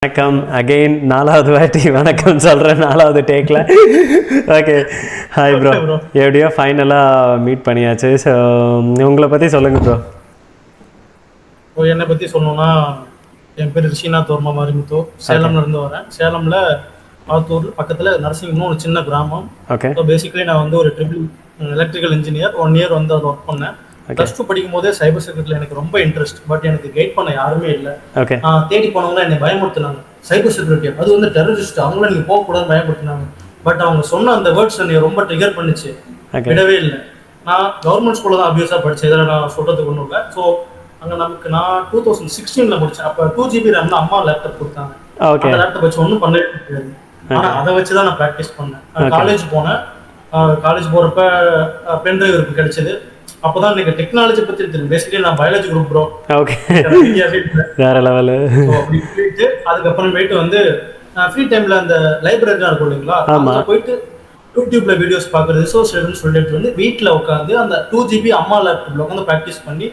வணக்கம் அகெயின் 4வது வாட்டி வணக்கம் சொல்கிறேன் 4வது டேக்கில். ஓகே ஹாய் ப்ரோ, எப்படியோ ஃபைனலாக மீட் பண்ணியாச்சு. ஸோ உங்களை பற்றி சொல்லுங்கள் ப்ரோ. என்னை பற்றி சொல்லணும்னா என் பேர் ரிஷிநாத் வர்மா மாரிமுத்து, சேலம்ல இருந்து வரேன். சேலமில் ஆத்தூர் பக்கத்தில் நரசிங்கம்னு ஒரு சின்ன கிராமம். ஓகே. ஸோ பேசிக்கலி நான் வந்து ஒரு ட்ரிபிள் எலக்ட்ரிக்கல் இன்ஜினியர் 1 இயர் வந்து அதில் ஒர்க் பண்ணேன். +2 படிக்கும் போதே சைபர் செக்யூரிட்டியில் எனக்கு ரொம்ப இன்ட்ரெஸ்ட். பட் எனக்கு கைட் பண்ண யாருமே இல்லை. ஓகே. நான் தேடி போனவங்க என்னை பயமுறுத்தினாங்க. சைபர் செக்யூரிட்டி அது வந்து டெரரிஸ்ட், அவங்கள நீங்கள் போகக்கூடாதுன்னு பயமுறுத்தினாங்க. பட் அவங்க சொன்ன அந்த வேர்ட்ஸ் என்னை ரொம்ப ட்ரிகர் பண்ணிச்சு, விடவே இல்லை. நான் கவர்மெண்ட் ஸ்கூலில் தான் அபியூஸாக படித்தேன், இதில் நான் சொல்கிறதுக்கு ஒன்றும் இல்லை. ஸோ அங்கே நமக்கு நான் 2016 முடித்தேன். அப்போ 2GB RAM அம்மா லேப்டாப் கொடுத்தாங்க. அந்த லேப்டாப் வச்சு ஒன்றும் பண்ணவே முடியாது. ஆனால் அதை வச்சு தான் நான் ப்ராக்டிஸ் பண்ணேன். காலேஜ் போனேன். காலேஜ் போகிறப்ப பென்ட்ரைவ் இருக்கு கிடைச்சது. அப்போதான் எனக்கு டெக்னாலஜி பற்றி தெரியும். பேசிக்கலி நான் பயாலஜி குரூப் ப்ரோ. ஓகே. வேற லெவலு. அப்படி போயிட்டு அதுக்கப்புறம் போயிட்டு வந்து ஃப்ரீ டைம்ல அந்த லைப்ரரிலாம் இருக்கும் இல்லைங்களா, அங்கே போயிட்டு யூடியூப்ல வீடியோஸ் பார்க்குறது, ரிசோர்ஸ் எடுன்னு சொல்லிட்டு வந்து வீட்டில் உட்காந்து அந்த 2GB அம்மா லேப்டாப்ல உட்காந்து ப்ராக்டிஸ் பண்ணி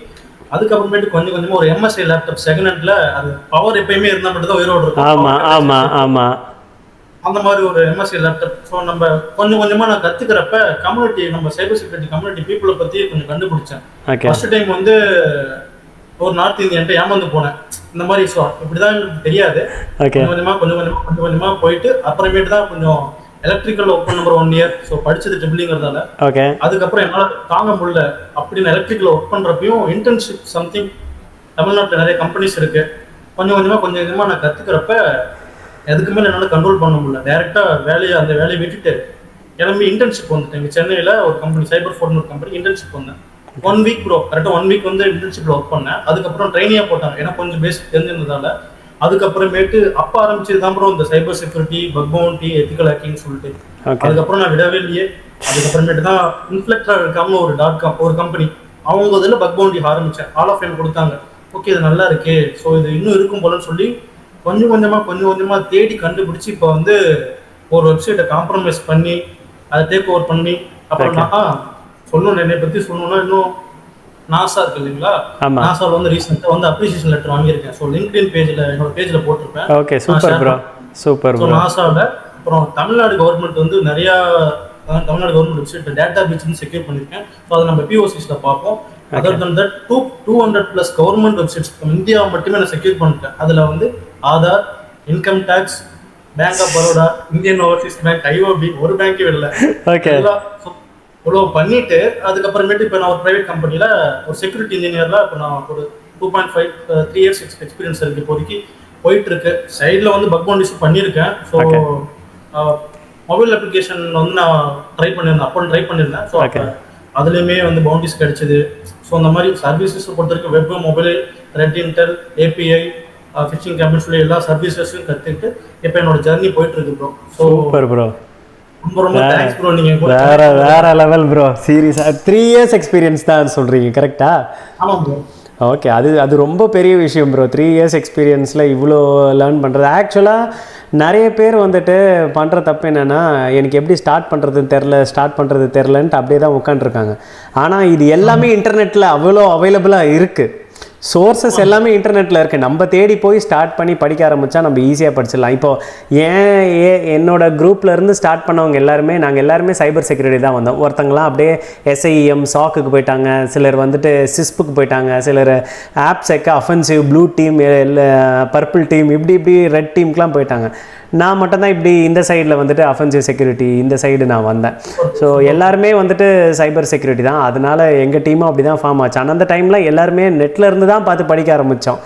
அதுக்கப்புறமேட்டு கொஞ்சம் கொஞ்சமாக ஒரு MSI லேப்டாப் செகண்ட் ஹேண்ட்ல, அது பவர் எப்பயுமே இருந்தால் மட்டும் தான் உயிரோடு இருக்கும். ஆமாம் ஆமாம் ஆமாம். அந்த மாதிரி ஒரு MSI லேப்டாப். ஸோ நம்ம கொஞ்சம் கொஞ்சமாக நான் கற்றுக்கிறப்ப கம்யூனிட்டி, நம்ம சைபர் செக்யூரிட்டி கம்யூனிட்டி பீப்புளை பற்றி கொஞ்சம் கண்டுபிடிச்சேன். ஃபர்ஸ்ட் டைம் வந்து ஒரு நார்த் இந்தியன்ட்ட ஏமாந்து போனேன் இந்த மாதிரி. ஸோ இப்படிதான் எனக்கு தெரியாது. கொஞ்சம் கொஞ்சமாக போயிட்டு அப்புறமேட்டு தான் கொஞ்சம் எலக்ட்ரிக்கல் ஒர்க் பண்ண 1 இயர். ஸோ படிச்சது ட்ரிபிளிங்கிறதால அதுக்கப்புறம் என்னால் தாங்க முடியல. அப்படின்னு எலக்ட்ரிக்கல் ஒர்க் பண்ணுறப்பையும் இன்டர்ன்ஷிப் சம்திங் தமிழ்நாட்டில் நிறைய கம்பெனிஸ் இருக்கு. கொஞ்சம் கொஞ்சமாக நான் கற்றுக்கிறப்ப எதுக்கு மேலே என்னால் கண்ட்ரோல் பண்ண முடியல. டேரெக்டாக அந்த வேலையை விட்டுட்டு கிளம்பி இன்டர்ன்ஷிப் வந்துட்டேன். இங்கே சென்னையில் ஒரு கம்பெனி, சைபர் ஃபோர்ட்னு ஒரு கம்பெனி இன்டர்ன்ஷிப் வந்தேன். 1 வீக் ப்ரோ, கரெக்டாக 1 வீக் வந்து இன்டர்ன்ஷிப்பில் ஒர்க் பண்ணேன். அதுக்கப்புறம் ட்ரைனிங்காக போட்டாங்க, ஏன்னா கொஞ்சம் பேசிக் தெரிஞ்சிருந்ததால. அதுக்கப்புறமேட்டு அப்போ ஆரம்பிச்சது தான் ப்ரோ இந்த cyber security, bug bounty, ethical hacking சொல்லிட்டு. அதுக்கப்புறம் நான் விடவே இல்லையே. அதுக்கப்புறமேட்டு தான் இன்ஃப்ளெக்டர் இருக்காம ஒரு .com ஒரு கம்பெனி, அவங்க இதில் பக் பவுண்டி ஆரம்பித்தேன். ஆல் ஆஃப் ஃபேம் கொடுத்தாங்க. ஓகே, இது நல்லா இருக்கே, ஸோ இது இன்னும் இருக்கும் போலன்னு சொல்லி கொஞ்சம் கொஞ்சமாக தேடி கண்டுபிடிச்சி இப்போ வந்து ஒரு வெப்சைட்டை காம்ப்ரமைஸ் பண்ணி அதை டேக் ஓவர் பண்ணி அப்புறம் நான் சொல்லணும். என்னை பற்றி சொல்லணும்னா இன்னும் நாசா இருக்கு இல்லைங்களா, நாசாவில் வந்து ரீசெண்டாக வந்து அப்ரிசியேஷன் லெட்டர் வாங்கியிருக்கேன். ஸோ லிங்க்டின் பேஜில் என்னோட பேஜில் போட்டிருப்பேன். ஓகே, சூப்பர் ப்ரோ, சூப்பர். ஸோ நாசாவில் அப்புறம் தமிழ்நாடு கவர்மெண்ட் வந்து நிறையா Tamil Nadu government website data base secure பண்ணியிருக்கேன். ஸோ அதை நம்ம POCஸில் பார்ப்போம். Other than that 200+ government websites India மட்டுமே நான் செக்யூர் பண்ணிட்டேன். அதில் வந்து Aadhaar, income tax, bank of Baroda, Indian Overseas Bank, IOB, ஒரு பேங்கே இல்லை. இவ்வளோ பண்ணிட்டு அதுக்கப்புறமேட்டு இப்போ நான் ஒரு ப்ரைவேட் கம்பெனியில் ஒரு செக்யூரிட்டி இன்ஜினியரில் இப்போ நான் ஒரு 2.5-3 இயர்ஸ் எக்ஸ்பீரியன்ஸ் இருக்குது. இப்போதைக்கு போயிட்டு இருக்கு. சைடில் வந்து பக் பவுண்டிஸும் பண்ணியிருக்கேன். ஸோ மொபைல் அப்ளிகேஷன் வந்து நான் ட்ரை பண்ணியிருந்தேன். ஸோ அதுலேயுமே வந்து பவுண்டிஸ் கிடைச்சிது. ஸோ அந்த மாதிரி சர்வீசஸ் பொறுத்தவரைக்கும் web, mobile, red intel, API, phishing cabin சொல்லி எல்லா சர்வீசஸையும் கற்றுக்கிட்டு இப்போ என்னோட ஜர்னி போயிட்டு இருக்கு ப்ரோ. சூப்பர் ப்ரோ, ரொம்ப தேங்க்ஸ் ப்ரோ. நீங்கள் வேற லெவல் ப்ரோ, சீரியஸாக 3 இயர்ஸ் எக்ஸ்பீரியன்ஸ் தான் சொல்கிறீங்க, கரெக்டா? ஆமாம் ப்ரோ. ஓகே, அது ரொம்ப பெரிய விஷயம் ப்ரோ. 3 இயர்ஸ் எக்ஸ்பீரியன்ஸில் இவ்வளோ லேர்ன் பண்ணுறது. ஆக்சுவலாக நிறைய பேர் வந்துட்டு பண்ணுற தப்பு என்னென்னா, எனக்கு எப்படி ஸ்டார்ட் பண்ணுறது தெரிலன்ட்டு அப்படியே தான் உட்காந்துருக்காங்க. ஆனால் இது எல்லாமே இன்டர்நெட்டில் அவ்வளோ அவைலபிளாக இருக்குது. சோர்ஸஸ் எல்லாமே இன்டர்நெட்டில் இருக்குது. நம்ம தேடி போய் ஸ்டார்ட் பண்ணி படிக்க ஆரம்பித்தா நம்ம ஈஸியாக படிச்சிடலாம். இப்போது என்னோடய குரூப்லேருந்து ஸ்டார்ட் பண்ணவங்க நாங்கள் எல்லாருமே சைபர் செக்யூரிட்டி தான் வந்தோம். ஒருத்தங்களாம் அப்படியே SIEM SOCக்கு போயிட்டாங்க, சிலர் வந்துட்டு CISPக்கு போயிட்டாங்க, சிலர் AppSec, offensive, blue team, purple team, இப்படி ரெட் டீமுக்கெலாம் போயிட்டாங்க. நான் மட்டும்தான் இப்படி இந்த சைடில் வந்துட்டு அஃபென்சிவ் செக்யூரிட்டி இந்த சைடு நான் வந்தேன். ஸோ எல்லாருமே வந்துட்டு சைபர் செக்யூரிட்டி தான். அதனால் எங்கள் டீமும் அப்படி தான் ஃபார்ம் ஆச்சு. ஆனால் அந்த டைமில் எல்லாருமே நெட்டில் இருந்து தான் பார்த்து படிக்க ஆரம்பித்தோம்.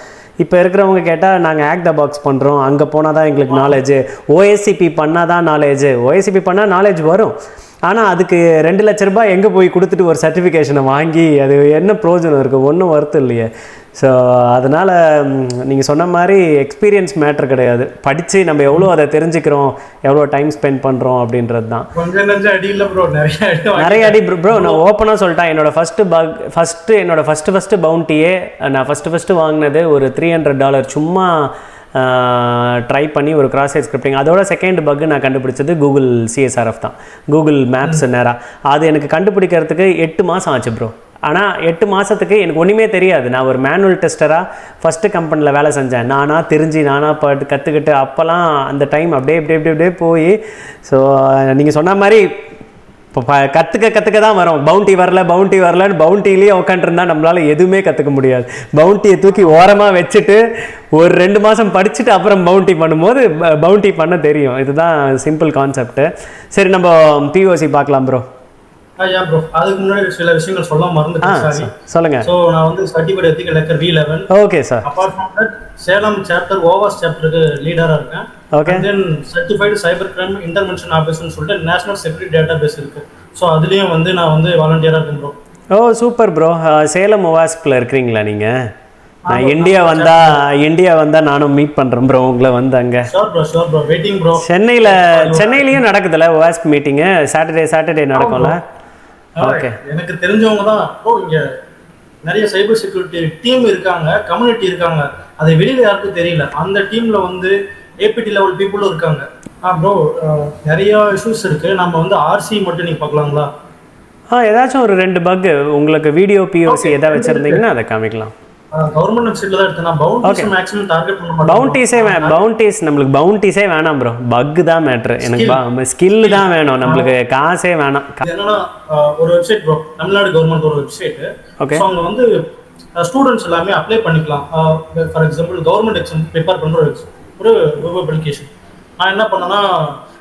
இப்போ இருக்கிறவங்க கேட்டால் நாங்கள் ஆக்ட் த பாக்ஸ் பண்ணுறோம், அங்கே போனால் தான் எங்களுக்கு நாலேஜ், OSCP பண்ணால் தான் நாலேஜ். OSCP பண்ணால் நாலேஜ் வரும், ஆனால் அதுக்கு 2 லட்ச ரூபாய் எங்கே போய் கொடுத்துட்டு ஒரு சர்டிஃபிகேஷனை வாங்கி அது என்ன ப்ரோஜனம் இருக்குது? ஒன்றும் வருத்தம் இல்லையே. ஸோ அதனால் நீங்கள் சொன்ன மாதிரி எக்ஸ்பீரியன்ஸ் மேட்ரு கிடையாது. படித்து நம்ம எவ்வளோ அதை தெரிஞ்சுக்கிறோம், எவ்வளோ டைம் ஸ்பெண்ட் பண்ணுறோம் அப்படின்றது தான். நிறைய அடி ப்ரோ. நான் ஓப்பனாக சொல்லிட்டேன், என்னோடய ஃபஸ்ட்டு பவுண்டியே நான் ஃபஸ்ட்டு வாங்கினது ஒரு $300 சும்மா ட்ரை பண்ணி ஒரு கிராஸ் சைட் ஸ்கிரிப்டிங். அதோட செகண்ட் பக் நான் கண்டுபிடிச்சது கூகுள் CSRF தான், கூகுள் மேப்ஸ் நேராக. அது எனக்கு கண்டுபிடிக்கிறதுக்கு 8 மாதம் ஆச்சு ப்ரோ. ஆனால் 8 மாதத்துக்கு எனக்கு ஒன்றுமே தெரியாது. நான் ஒரு மேனுவல் டெஸ்டராக ஃபஸ்ட்டு கம்பெனியில் வேலை செஞ்சேன். நானாக கற்றுக்கிட்டு அப்போல்லாம் அந்த டைம் அப்படியே போய். ஸோ நீங்கள் சொன்ன மாதிரி இப்போ கற்றுக்க தான் வரும். பவுண்டி வரலன்னு பவுண்டிலேயே உட்காந்துருந்தா நம்மளால் எதுவுமே கற்றுக்க முடியாது. பவுண்டியை தூக்கி ஓரமாக வச்சுட்டு ஒரு 2 மாதம் படிச்சுட்டு அப்புறம் பவுண்டி பண்ணும்போது பவுண்டி பண்ண தெரியும். இதுதான் சிம்பிள் கான்செப்ட். சரி, நம்ம பிஓசி பார்க்கலாம் ப்ரோ. ப்ரோ, அதுக்கு முன்னாடி சில விஷயங்கள் சொல்ல மறந்துட்டேன். சொல்லுங்க. ஸோ நான் வந்து certificate ethical hacker V11. Okay sir. Apart from that Salem chapter ஓவாஸ் சாப்டருக்கு லீடராக இருக்கேன். ஓகே. Then certified cyber crime intervention ஆஃபீஸர்னு சொல்லிட்டு நேஷனல் செக்யூரிட்டி டேட்டா பேஸ் இருக்கு. ஸோ அதுலேயும் வந்து நான் வந்து வாலண்டியராக இருக்கேன் bro. Oh super bro. Salem ஓவாஸ்கில் இருக்கிறீங்களா நீங்கள்? நான் இந்தியா வந்தா நானும் மீட் பண்றேன் ப்ரோ உங்களை வந்து அங்க. Sure bro waiting bro. சென்னையிலயும் நடக்குதுல ஓவாஸ்க் மீட்டிங் சாட்டர்டே நடக்கும்ல? ஓகே. எனக்கு தெரிஞ்சவங்க தான் ப்ரோ. இங்க நிறைய சைபர் செக்யூரிட்டி டீம் இருக்காங்க, கம்யூனிட்டி இருக்காங்க. அது வெளியில யாருக்கும் தெரியல. அந்த டீம்ல வந்து ஏபிடி லெவல் பீப்புளும் இருக்காங்க. ப்ரோ நிறைய இஷ்யூஸ் இருக்கு. நம்ம வந்து ஆர்சி மட்டும் நீங்க பார்க்கலாங்களா? ஏதாச்சும் ஒரு 2 பக் உங்களுக்கு வீடியோ பிஓசி எதாவது வச்சிருந்தீங்கன்னா அதை காமிக்கலாம். கவர்மெண்ட் வெப்சைட்ல தான் எடுத்தேன். பவுண்டிஸ் மேக்ஸிமம் டார்கெட் பண்ண மாட்டேன். பவுண்டிஸ் நம்மளுக்கு பவுண்டிஸே வேணாம் ப்ரோ. பக் தான் மேட்டர். எனக்கு ஸ்கில் தான் வேணும், நம்மளுக்கு காசே வேணாம். என்னன்னா ஒரு வெப்சைட் ப்ரோ, தமிழ்நாடு கவர்மெண்ட் ஒரு வெப்சைட். ஓகே. ஸோ அங்கே வந்து ஸ்டூடெண்ட்ஸ் எல்லாமே அப்ளை பண்ணிக்கலாம். For example government exam prepare பண்ணுற ஒரு வெப் அப்ளிகேஷன். நான் என்ன பண்ணேன்னா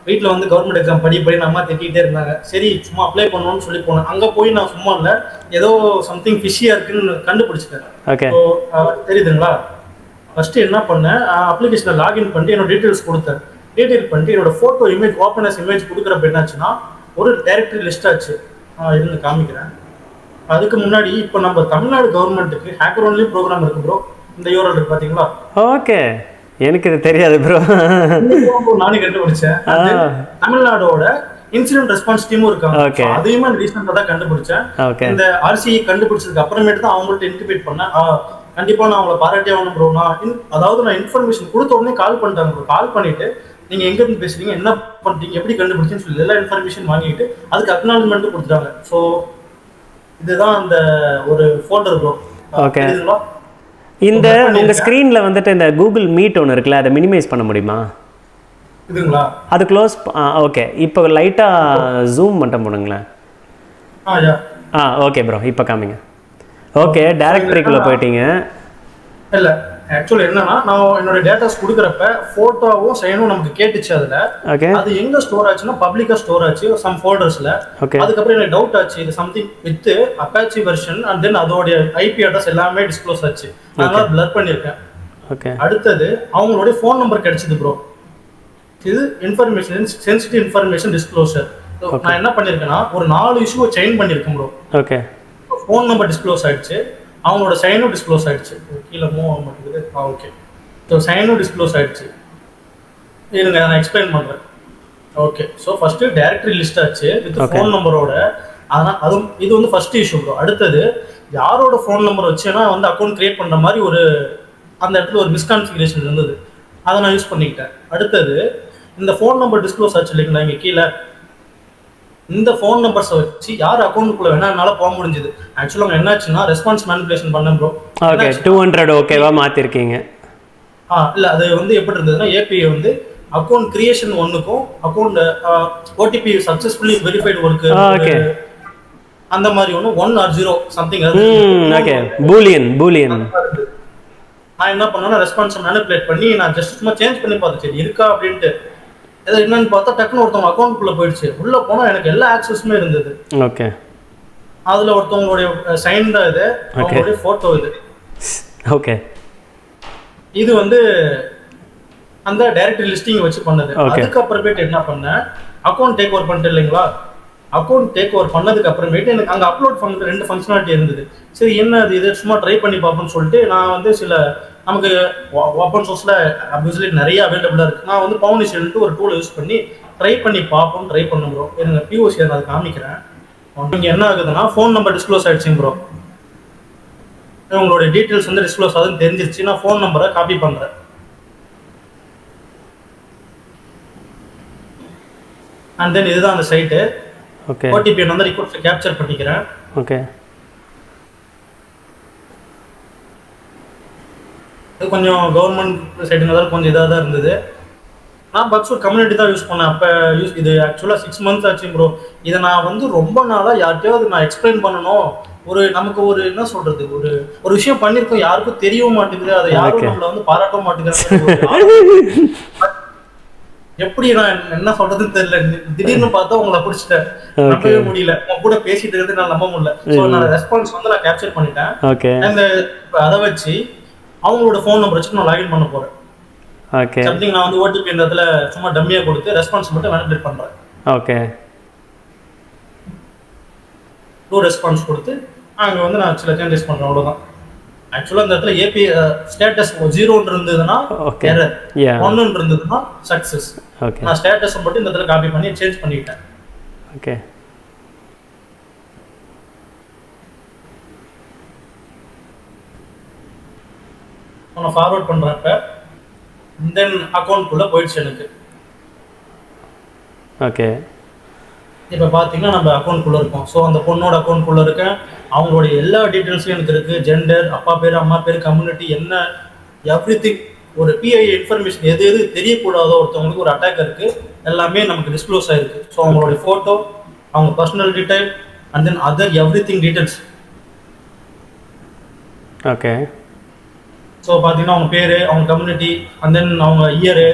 வீட்டில் வந்து கவர்மெண்ட் எக்ஸாம் படி அம்மா திட்டிகிட்டே இருந்தாங்க. சரி சும்மா அப்ளை பண்ணணும்னு சொல்லி போனேன். அங்கே போய் நான் சும்மா இல்லை, ஏதோ சம்திங் ஃபிஷியாக இருக்குன்னு கண்டுபிடிச்சிட்டேன். ஓகே. ஸோ தெரியுதுங்களா? ஃபஸ்ட்டு என்ன பண்ணேன், அப்ளிகேஷனில் லாகின் பண்ணிட்டு என்னோட டீட்டெயில்ஸ் கொடுத்தேன். டீட்டெயில் பண்ணிட்டு என்னோட ஃபோட்டோ இமேஜ் ஓப்பனஸ் இமேஜ் கொடுக்குறப்ப என்னாச்சுன்னா ஒரு டைரக்டரி லிஸ்ட் ஆச்சு. இருந்து காமிக்கிறேன். அதுக்கு முன்னாடி இப்போ நம்ம தமிழ்நாடு கவர்மெண்ட்டுக்கு ஹேக்கர் ஒன்லி ப்ரோக்ராம் இருக்கு ப்ரோ. இந்த யூஆர்எல் இருக்கு பார்த்தீங்களா? ஓகே. எனக்கு இது தெரியாது ப்ரோ. நானே கண்டுபிடிச்சேன். தமிழ்நாடோட இன்சிடென்ட் ரெஸ்பான்ஸ் டீமும் இருக்காங்க. அதையுமே ரீசெண்டாக தான் கண்டுபிடிச்சேன். இந்த ஆர்சி கண்டுபிடிச்சதுக்கு அப்புறமேட்டு தான் அவங்கள்ட்ட இன்டிமேட் பண்ணேன். கண்டிப்பா நான் அவங்களை பாராட்டே ஆகணும் ப்ரோ. நான் இன்ஃபர்மேஷன் கொடுத்த உடனே கால் பண்ணிட்டாங்க ப்ரோ. கால் பண்ணிட்டு நீங்க எங்க இருந்து பேசுறீங்க, என்ன பண்றீங்க, எப்படி கண்டுபிடிச்சுன்னு சொல்லி எல்லா இன்ஃபர்மேஷன் வாங்கிட்டு அதுக்கு அக்னாலஜ்மெண்ட் கொடுத்துட்டாங்க. ஸோ இதுதான் அந்த ஒரு ஃபோல்டர் ப்ரோ. ஓகே. இந்த உங்க ஸ்கிரீன்ல வந்துட்டு இந்த கூகுள் மீட் ஒன்று இருக்குல்ல, அதை மினிமைஸ் பண்ண முடியுமா? இதுங்களா? அது க்ளோஸ். ஓகே. இப்போ லைட்டா ஜூம் மட்டும் பண்ணுங்களேன். ஓகே ப்ரோ, இப்போ காமிங்க. ஓகே. டைரக்டரிக்குள்ள போயிட்டீங்க. இல்ல ஆக்சுவலி என்னன்னா நான் என்னோட டேட்டாஸ் கொடுக்குறப்ப போட்டோவும் சைனும் நமக்கு கேட்டுச்சு. அதுல அது எங்க ஸ்டோர் ஆச்சுன்னா பப்ளிக்கா ஸ்டோர் ஆச்சு சம் ஃபோல்டர்ஸ்ல. அதுக்கப்புறம் எனக்கு டவுட் ஆச்சு, இது something with Apache version and then அதோட ஐபி அட்ரஸ் எல்லாமே டிஸ்க்ளோஸ் ஆச்சு. அதனால பிளர் பண்ணிருக்கேன். ஓகே. அடுத்தது அவங்களுடைய ஃபோன் நம்பர் கிடைச்சது ப்ரோ. இது இன்ஃபர்மேஷன் சென்சிட்டிவ் இன்ஃபர்மேஷன் டிஸ்க்ளோசர். நான் என்ன பண்ணிருக்கேன்னா ஒரு 4 இஷ்யூவை செயின் பண்ணிருக்கேன் bro. Okay. Phone number disclose ஆயிடுச்சு, அவங்களோட சைனும் டிஸ்க்ளோஸ் ஆயிடுச்சு. கீழே மூவ் ஆக மாட்டேங்குது. ஓகே. ஸோ சைனும் டிஸ்க்ளோஸ் ஆயிடுச்சு. இருங்க நான் எக்ஸ்பிளைன் பண்ணுறேன். Okay. So first directory list ஆச்சு வித் ஃபோன் நம்பரோட. ஆனால் இது வந்து ஃபர்ஸ்ட் இஷ்யூ ப்ரோ. அடுத்தது யாரோட ஃபோன் நம்பர் வச்சுன்னா வந்து அக்கௌண்ட் கிரியேட் பண்ணுற மாதிரி ஒரு அந்த இடத்துல ஒரு மிஸ்கான்ஃபிகரேஷன் இருந்தது. அதை நான் யூஸ் பண்ணிக்கிட்டேன். அடுத்தது இந்த ஃபோன் நம்பர் டிஸ்க்ளோஸ் ஆச்சு இல்லைங்களா இங்கே கீழே, இந்த ஃபோன் நம்பர்ஸை வச்சு யார் அக்கௌண்ட்டுக்குள்ள வேணா என்னால் போக முடிஞ்சது. ஆக்சுவலாக என்னாச்சுன்னா ரெஸ்பான்ஸ் மேனிபுலேஷன் பண்ணேன் ப்ரோ. ஓகே. 200 ஓகேவா மாற்றிருக்கீங்க? இல்லை அது வந்து எப்படி இருந்ததுன்னா ஏபிஐ வந்து அக்கௌண்ட் கிரியேஷன் ஒன்றுக்கும் account OTP successfully verified work அந்த மாதிரி ஒன்று 1 or 0 சம்திங். ஓகே. பூலியன். நான் என்ன பண்ணேன்னா ரெஸ்பான்ஸை மேனிபுலேட் பண்ணி நான் ஜஸ்ட் சும்மா சேஞ்ச் பண்ணி பார்த்தேன் சரி இருக்கா அப்படின்ட்டு. அது என்னன்னு பார்த்தா டக்குன்னு ஒருத்தவங்க அக்கௌண்ட்குள்ள போயிடுச்சு. உள்ள போனா எனக்கு எல்லா ஆக்சஸுமே இருந்தது. ஓகே. அதுல ஒருத்தவங்களுடைய சைன் தான் இது, அவங்களுடைய போட்டோ இது. ஓகே. இது வந்து அந்த டைரக்டரி லிஸ்டிங் வச்சு பண்ணது. அதுக்கு அப்புறமேட்டு என்ன பண்ணேன், அக்கௌண்ட் டேக் ஓவர் பண்ணிட்டு இல்லைங்களா, அக்கௌண்ட் டேக் ஓவர் பண்ணதுக்கு அப்புறமேட்டு எனக்கு அங்கே அப்லோட் ஃபங்க்ஷன் 2 ஃபங்க்ஷனாலிட்டி இருந்தது. சரி என்ன அது இது சும்மா ட்ரை பண்ணி பார்ப்போம்னு சொல்லிட்டு நான் வந்து சில நமக்கு ஓப்பன் சோர்ஸில் அப்யூஸ்லி நிறைய அவைலபிளாக இருக்குது. நான் வந்து பவுனிஷன்ட்டு ஒரு டூல் யூஸ் பண்ணி ட்ரை பண்ணுறோம் ப்ரோ. எனக்கு பிஓசி அதை காமிக்கிறேன். இங்கே என்ன ஆகுதுன்னா ஃபோன் நம்பர் டிஸ்க்ளோஸ் ஆகிடுச்சிங்க ப்ரோ. உங்களுடைய டீட்டெயில்ஸ் வந்து டிஸ்க்ளோஸ் ஆகுதுன்னு தெரிஞ்சிருச்சு. நான் ஃபோன் நம்பரை காப்பி பண்ணுறேன். அண்ட் தென் இதுதான் அந்த சைட்டு. ஓகே. ஓடிபி வந்து ரிக்வெஸ்ட் கேப்சர் பண்ணிக்கிறேன். ஓகே. இது கொஞ்சம் கவர்மெண்ட் சைடுங்கிறதால கொஞ்சம் இதாக தான் இருந்தது. நான் பக்ஸூட் கம்யூனிட்டி தான் யூஸ் பண்ணேன் அப்போ. இது ஆக்சுவலாக 6 months ஆச்சு ப்ரோ. இதை நான் வந்து ரொம்ப நாளாக யார்கிட்டயாவது நான் எக்ஸ்பிளைன் பண்ணணும். நமக்கு என்ன சொல்றது, ஒரு விஷயம் பண்ணியிருக்கோம், யாருக்கும் தெரியவும் மாட்டேங்குது, அதை யாரும் நம்மளை வந்து பாராட்டவும் மாட்டேங்கிறாங்க. எப்படி நான் என்ன சொல்றதுன்னு தெரியல. திடீர்னு பார்த்தா உங்களை பிடிச்சிட்டேன், நம்பவே முடியல. உங்க கூட பேசிட்டு இருக்கிறது நான் நம்ப முடியல. ஸோ நான் ரெஸ்பான்ஸ் வந்து நான் கேப்சர் பண்ணிட்டேன். அந்த அதை வச்சு அவங்களோட ஃபோன் நம்பர் வச்சு நான் லாகின் பண்ண போறேன். சம்திங் நான் வந்து ஓடிபி இடத்துல சும்மா டம்மியா கொடுத்து ரெஸ்பான்ஸ் மட்டும் மேனிபுலேட் பண்றேன். ஓகே, டூ ரெஸ்பான்ஸ் கொடுத்து அங்கே வந்து நான் சில சேஞ்சஸ் பண்றேன், அவ்வளோதான். ஆக்சுவலாக இந்த இடத்துல ஏபி ஸ்டேட்டஸ் 0 இருந்ததுன்னா எரர், 1 இருந்ததுன்னா சக்ஸஸ். நான் ஸ்டேட்டஸ் மட்டும் இந்த இடத்துல காப்பி பண்ணி சேஞ்ச் பண்ணிட்டேன். ஓகே, நான் ஃபார்வர்ட் பண்றப்ப தென் அக்கௌண்ட்குள்ள போயிடுச்சு எனக்கு. ஓகே, இப்போ பார்த்தீங்கன்னா நம்ம அக்கௌண்ட்குள்ளே இருக்கோம். ஸோ அந்த பொண்ணோட அக்கௌண்ட்குள்ளே இருக்கேன். அவங்களுடைய எல்லா டீட்டெயில்ஸும் எனக்கு இருக்குது. ஜெண்டர், அப்பா பேர், அம்மா பேர், கம்யூனிட்டி என்ன, எவ்ரிதிங். ஒரு பிஐ இன்ஃபர்மேஷன் எது எது தெரியக்கூடாதோ ஒருத்தவங்களுக்கு ஒரு அட்டாக் இருக்குது, எல்லாமே நமக்கு டிஸ்க்ளோஸ் ஆகிருக்கு. ஸோ அவங்களுடைய ஃபோட்டோ, அவங்க personal detail and then other everything details. Okay, so பார்த்தீங்கன்னா அவங்க பேர், அவங்க கம்யூனிட்டி அண்ட் தென் அவங்க இயரு,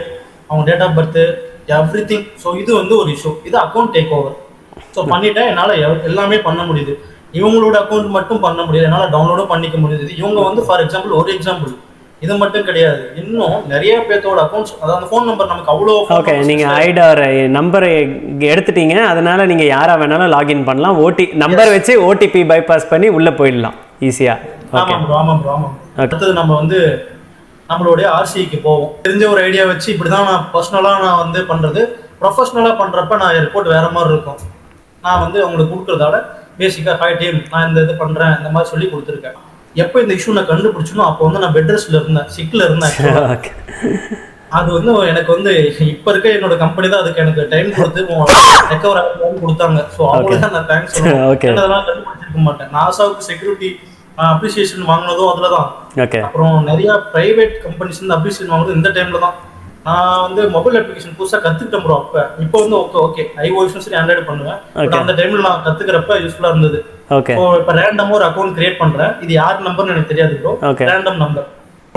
அவங்க date of birth, everything. So இது வந்து ஒரு இஷ்யூ. இது அக்கௌண்ட் டேக் ஓவர். ஸோ பண்ணிட்டேன், என்னால் எல்லாமே பண்ண முடியுது. இவங்களோட அக்கௌண்ட் மட்டும் பண்ண முடியாது, என்னால் டவுன்லோடும் பண்ணிக்க முடியுது. இவங்க வந்து ஃபார் எக்ஸாம்பிள், ஒரு எக்ஸாம்பிள் இது மட்டும் கிடையாது, இன்னும் நிறைய பேர்த்தோட அக்கௌண்ட்ஸ், அதாவது ஃபோன் நம்பர் நமக்கு அவ்வளோ. ஓகே, நீங்கள் ஐடார் நம்பரை எடுத்துட்டீங்க, அதனால நீங்கள் யாராக வேணாலும் லாகின் பண்ணலாம். நம்பர் வச்சு ஓடிபி பைபாஸ் பண்ணி உள்ளே போயிடலாம் ஈஸியாக. ஆமாம் ப்ரோ, ஆமாம் ப்ரோ, ஆமாம். அடுத்தது நம்ம வந்து நம்மளுடைய ஆர்சிக்கு போவோம். தெரிஞ்ச ஒரு ஐடியா வச்சு இப்படி தான் நான் பர்சனலாக நான் வந்து பண்ணுறது. ப்ரொஃபஷ்னலாக பண்ணுறப்ப நான் ரிப்போர்ட் வேறு மாதிரி இருக்கும். நான் வந்து அவங்களுக்கு கொடுக்குறதால பேசிக்காக ஹாய் டீம், நான் இந்த இது பண்ணுறேன், இந்த மாதிரி சொல்லி கொடுத்துருக்கேன். எப்போ இந்த இஷ்யூ நான் கண்டுபிடிச்சனோ அப்போ வந்து நான் பெட் ரெஸ்ட்டில் இருந்தேன், சிக்கில் இருந்தேன். அது வந்து எனக்கு வந்து இப்போ இருக்க என்னோட கம்பெனி தான் அதுக்கு எனக்கு டைம் கொடுத்து ரெக்கவர் ஆகி கொடுத்தாங்க. ஸோ அவங்களுக்கு தான் நான் தேங்க்ஸ் சொல்லுவேன். அதெல்லாம் கண்டுபிடிச்சிருக்க மாட்டேன். நாசாவுக்கு செக்யூரிட்டி அப்ரிசியேஷன் வாங்கினதும் அதில் தான். அப்புறம் நிறைய பிரைவேட் கம்பெனிஸ் வந்து அப்ரிசியேஷன் வாங்கினது இந்த டைம்ல தான். நான் வந்து மொபைல் அப்ளிகேஷன் புதுசாக கற்றுக்கிட்டேன் ப்ரோ. அப்போ இப்போ வந்து ஓகே iOS சரி ஆண்ட்ராய்டு பண்ணுவேன். பட் அந்த டைமில் நான் கற்றுக்கிறப்ப யூஸ்ஃபுல்லாக இருந்தது. ஸோ இப்போ ரேண்டமாக ஒரு அக்கௌண்ட் கிரியேட் பண்ணுறேன். இது யார் நம்பர்னு எனக்கு தெரியாது ப்ரோ, ரேண்டம் நம்பர்.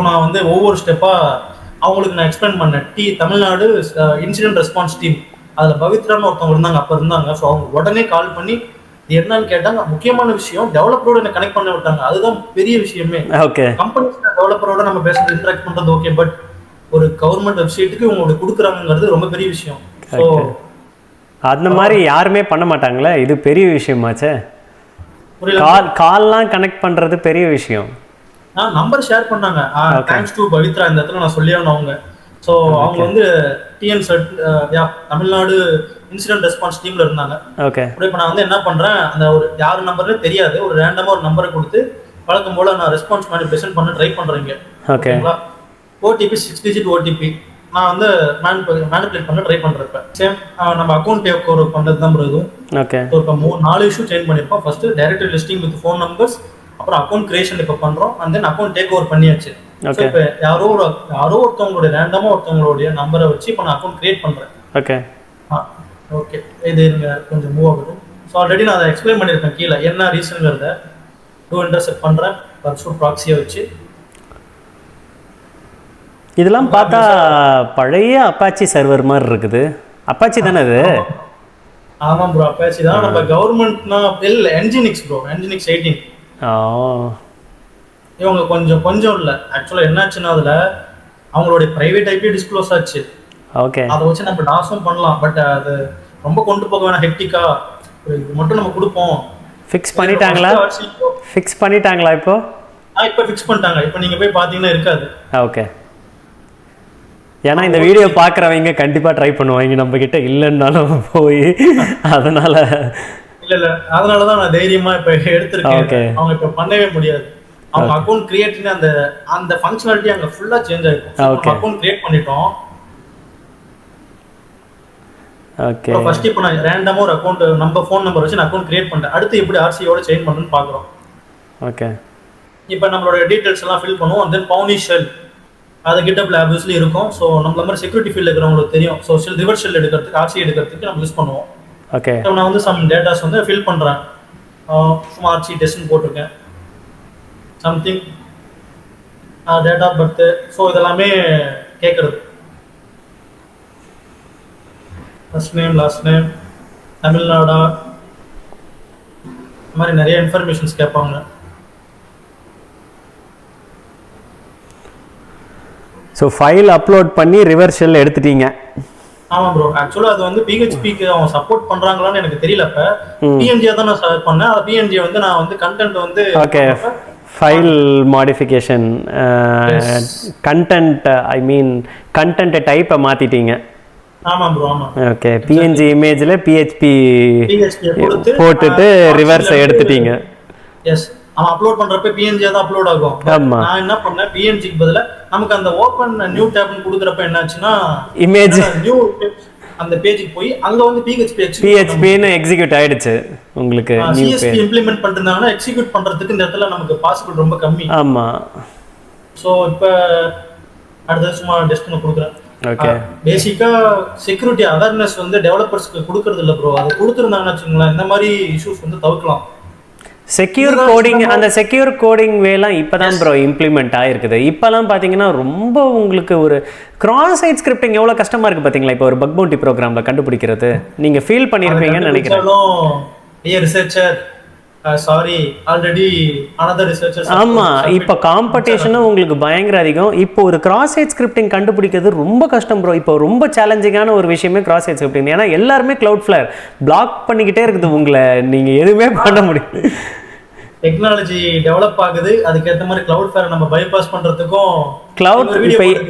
நான் வந்து ஒவ்வொரு ஸ்டெப்பாக அவங்களுக்கு நான் எக்ஸ்பிளைன் பண்ணேன். தமிழ்நாடு இன்சிடென்ட் ரெஸ்பான்ஸ் டீம், அதில் பவித்ரான்னு ஒருத்தவங்க இருந்தாங்க, அப்போ இருந்தாங்க. ஸோ அவங்க உடனே கால் பண்ணி என்னன்னு கேட்டாங்க. முக்கியமான விஷயம், டெவலப்பரோட என்ன கனெக்ட் பண்ண விட்டாங்க. அதுதான் பெரிய விஷயமே. கம்பெனிஸ் டெவலப்பரோட நம்ம பேசுறது, இன்டராக்ட் பண்றது ஓகே, பட் ஒரு கவர்மெண்ட் வெப்சைட்டுக்கு இவங்க கொடுக்குறாங்கிறது ரொம்ப பெரிய விஷயம். ஸோ அந்த மாதிரி யாருமே பண்ண மாட்டாங்களே, இது பெரிய விஷயமாச்சே. கால்லாம் கனெக்ட் பண்றது பெரிய விஷயம். நம்பர் ஷேர் பண்ணாங்க. தேங்க்ஸ் டு பவித்ரா, இந்த இடத்துல நான் சொல்லியானு அவங்க. ஸோ அவங்க வந்து டிஎன் தமிழ்நாடு இன்சிடென்ட் ரெஸ்பான்ஸ் டீம்ல இருந்தாங்க. இப்போ நான் வந்து என்ன பண்றேன், அந்த ஒரு யார் நம்பர்னு தெரியாது, ஒரு ரேண்டமா ஒரு நம்பரை கொடுத்து வழக்கம் போல நான் ரெஸ்பான்ஸ் மேனிபுலேஷன் பண்ண ட்ரை பண்றேங்க. ஓகேங்களா, ஓடிபி 6 டிஜிட் ஓடிபி நான் வந்து மேனிபுலேட் பண்ண ட்ரை பண்றப்ப சேம் நம்ம அக்கௌண்ட் டேக் ஓவர் பண்ணது தான் இதுவும். இப்போ 4 இஷ்யூ சேஞ்ச் பண்ணிருப்போம். First directory listing with phone numbers, அப்புறம் அக்கௌண்ட் கிரியேஷன் இப்போ பண்றோம், and then account take over பண்ணியாச்சு. இப்போ யாரோ ஒருத்தவங்களுடைய ரேண்டமா ஒருத்தவங்களுடைய நம்பரை வச்சு இப்போ நான் அக்கௌண்ட் கிரியேட் பண்றேன். ஓகே, இது கொஞ்சம் மூவ் ஆகட்டும். ஸோ ஆல்ரெடி நான் அதை எக்ஸ்பிளைன் பண்ணியிருப்பேன் கீழே என்ன ரீசனுங்கிறத. டூ இன்டர்செப்ட் பண்ணுறேன் பர்சூட் ப்ராக்ஸியை வச்சு. இதெல்லாம் பார்த்தா பழைய அப்பாச்சி சர்வர் மாதிரி இருக்குது. அப்பாச்சி தானே அது? ஆமாம் ப்ரோ, அப்பாச்சி தான். நம்ம கவர்மெண்ட்னா இல்லை, என்ஜினிக்ஸ் ப்ரோ, என்ஜினிக்ஸ் 18. இவங்க கொஞ்சம் இல்லை. ஆக்சுவலாக என்னாச்சுன்னா அதில் அவங்களுடைய ப்ரைவேட் ஐபி டிஸ்க்ளோஸ் ஆச்சு. அதை வச்சு நம்ம டாஸும் பண்ணலாம், பட் அது ரொம்ப கொண்டு போக வேணாம், ஹெக்டிக்கா. இது மட்டும் நம்ம கொடுப்போம். ஃபிக்ஸ் பண்ணிட்டாங்களா இப்போ? இப்போ ஃபிக்ஸ் பண்ணிட்டாங்க. இப்போ நீங்க போய் பாத்தீங்கன்னா இருக்காது. ஓகே, ஏன்னா இந்த வீடியோ பார்க்குறவங்க கண்டிப்பா ட்ரை பண்ணுவாங்க நம்ம கிட்ட இல்லைன்னாலும் போய். அதனால தான் நான் தைரியமா இப்போ எடுத்திருக்கேன். அவங்க இப்போ பண்ணவே முடியாது. அவங்க அக்கௌண்ட் கிரியேட் அந்த ஃபங்க்ஷனாலிட்டி அங்கே ஃபுல்லா சேஞ்ச் ஆயிருக்கும். அக்கௌண்ட் கிரியேட் பண்ணிட்டோம். ஓகே, ஃபர்ஸ்ட் இப்போ நான் ரேண்டமா ஒரு அக்கௌண்ட் நம்ம ஃபோன் நம்பர் வச்சு நான் அக்கௌண்ட் கிரியேட் பண்ணிட்டேன். அடுத்து எப்படி ஆர்சியோட சேஞ்ச் பண்ணணும்னு பார்க்குறோம். ஓகே, இப்போ நம்மளோட டீடைல்ஸ் எல்லாம் ஃபில் பண்ணுவோம். தென் பவுனிஷல் அது GitHub ஆப்வியஸ்லி இருக்கும். ஸோ நம்மள மாதிரி செக்யூரிட்டி ஃபீல்டில் இருக்கிறவங்களுக்கு தெரியும். ஸோ ரிவர்ஸ் ஷெல் எடுக்கிறதுக்கு ஆர்சி எடுக்கிறதுக்கு நம்ம யூஸ் பண்ணுவோம். ஓகே. ஸோ நான் வந்து சம் டேட்டாஸ் வந்து ஃபில் பண்ணுறேன். சும்மா ஆர்சி டெஸ்ட்னு போட்டிருக்கேன். Something date of birth. So இதெல்லாமே கேட்குறது. ஃபர்ஸ்ட் நேம், லாஸ்ட் நேம், தமிழ்நாடா, இந்த மாதிரி நிறைய இன்ஃபர்மேஷன்ஸ் கேட்பாங்க. ஸோ ஃபைல் அப்லோட் பண்ணி ரிவர்ஸ் ஷெல் எடுத்துட்டீங்க. ஆமாம் ப்ரோ. ஆக்சுவலாக அது வந்து பிஹெச்பிக்கு அவங்க சப்போர்ட் பண்ணுறாங்களான்னு எனக்கு தெரியல. இப்போ பிஎன்ஜியை தான் நான் செலக்ட் பண்ணேன். அது பிஎன்ஜியை வந்து நான் வந்து கண்டென்ட் வந்து okay file modification content I mean content டைப்பை மாற்றிட்டீங்க. ஆமாம் ப்ரோ. ஆமாம். ஓகே பிஎன்ஜி இமேஜில் பிஹெச்பி போட்டுட்டு ரிவர்ஸை எடுத்துட்டீங்க. எஸ். அவன் அப்லோட் பண்றப்ப பிஎன்ஜியா தான் அப்லோட் ஆகும். நான் என்ன பண்ணேன், பிஎன்ஜிக்கு பதிலா நமக்கு அந்த ஓபன் நியூ டேப்னு கொடுக்குறப்ப என்னாச்சுன்னா இமேஜ் நியூ அந்த பேஜுக்கு போய் அங்க வந்து பிஹெச்பின்னு எக்ஸிக்யூட் ஆயிடுச்சு உங்களுக்கு. சிஎஸ்பி இம்ப்ளிமெண்ட் பண்ணிருந்தாங்கன்னா எக்ஸிக்யூட் பண்றதுக்கு இந்த இடத்துல நமக்கு பாசிபிள் ரொம்ப கம்மி. ஆமா. ஸோ இப்போ அடுத்த சும்மா டெஸ்ட்னு கொடுக்குறேன். ஓகே. பேசிக்கா செக்யூரிட்டி அவேர்னஸ் வந்து டெவலப்பர்ஸ்க்கு கொடுக்கறது இல்லை ப்ரோ. அதை கொடுத்துருந்தாங்கன்னு வச்சுக்கோங்களேன், இந்த மாதிரி இஷ்யூஸ் வந்து தவிர்க்கலாம். செக்யூர் கோடிங் அந்த செக்யூர் கோடிங் வேலாம் இப்போதான் ப்ரோ இம்ப்ளிமெண்ட் ஆகிருக்குது. இப்போலாம் பார்த்தீங்கன்னா ரொம்ப உங்களுக்கு ஒரு கிராஸ் சைட் ஸ்கிரிப்டிங் எவ்வளோ கஷ்டமாக இருக்குது பார்த்தீங்களா. இப்போ ஒரு பக் பவுண்டி ப்ரோக்ராமில் கண்டுபிடிக்கிறது நீங்கள் ஃபீல் பண்ணியிருப்பீங்கன்னு நினைக்கிறேன். Sorry already another researchers. ஆமாம் இப்போ காம்படிஷனும் உங்களுக்கு பயங்கர அதிகம். இப்போ ஒரு கிராஸ் சைட் ஸ்கிரிப்டிங் கண்டுபிடிக்கிறது ரொம்ப கஷ்டம் ப்ரோ. இப்போ ரொம்ப சேலஞ்சிங்கான ஒரு விஷயமே கிராஸ் சைட் ஸ்கிரிப்டிங். ஏன்னா எல்லாருமே Cloudflare பிளாக் பண்ணிக்கிட்டே இருக்குது உங்களை, நீங்கள் எதுவுமே பண்ண முடியும். டெக்னாலஜி டெவலப் ஆகுது, அதுக்கேற்ற மாதிரி Cloudflare நம்ம பைபாஸ் பண்ணுறதுக்கும்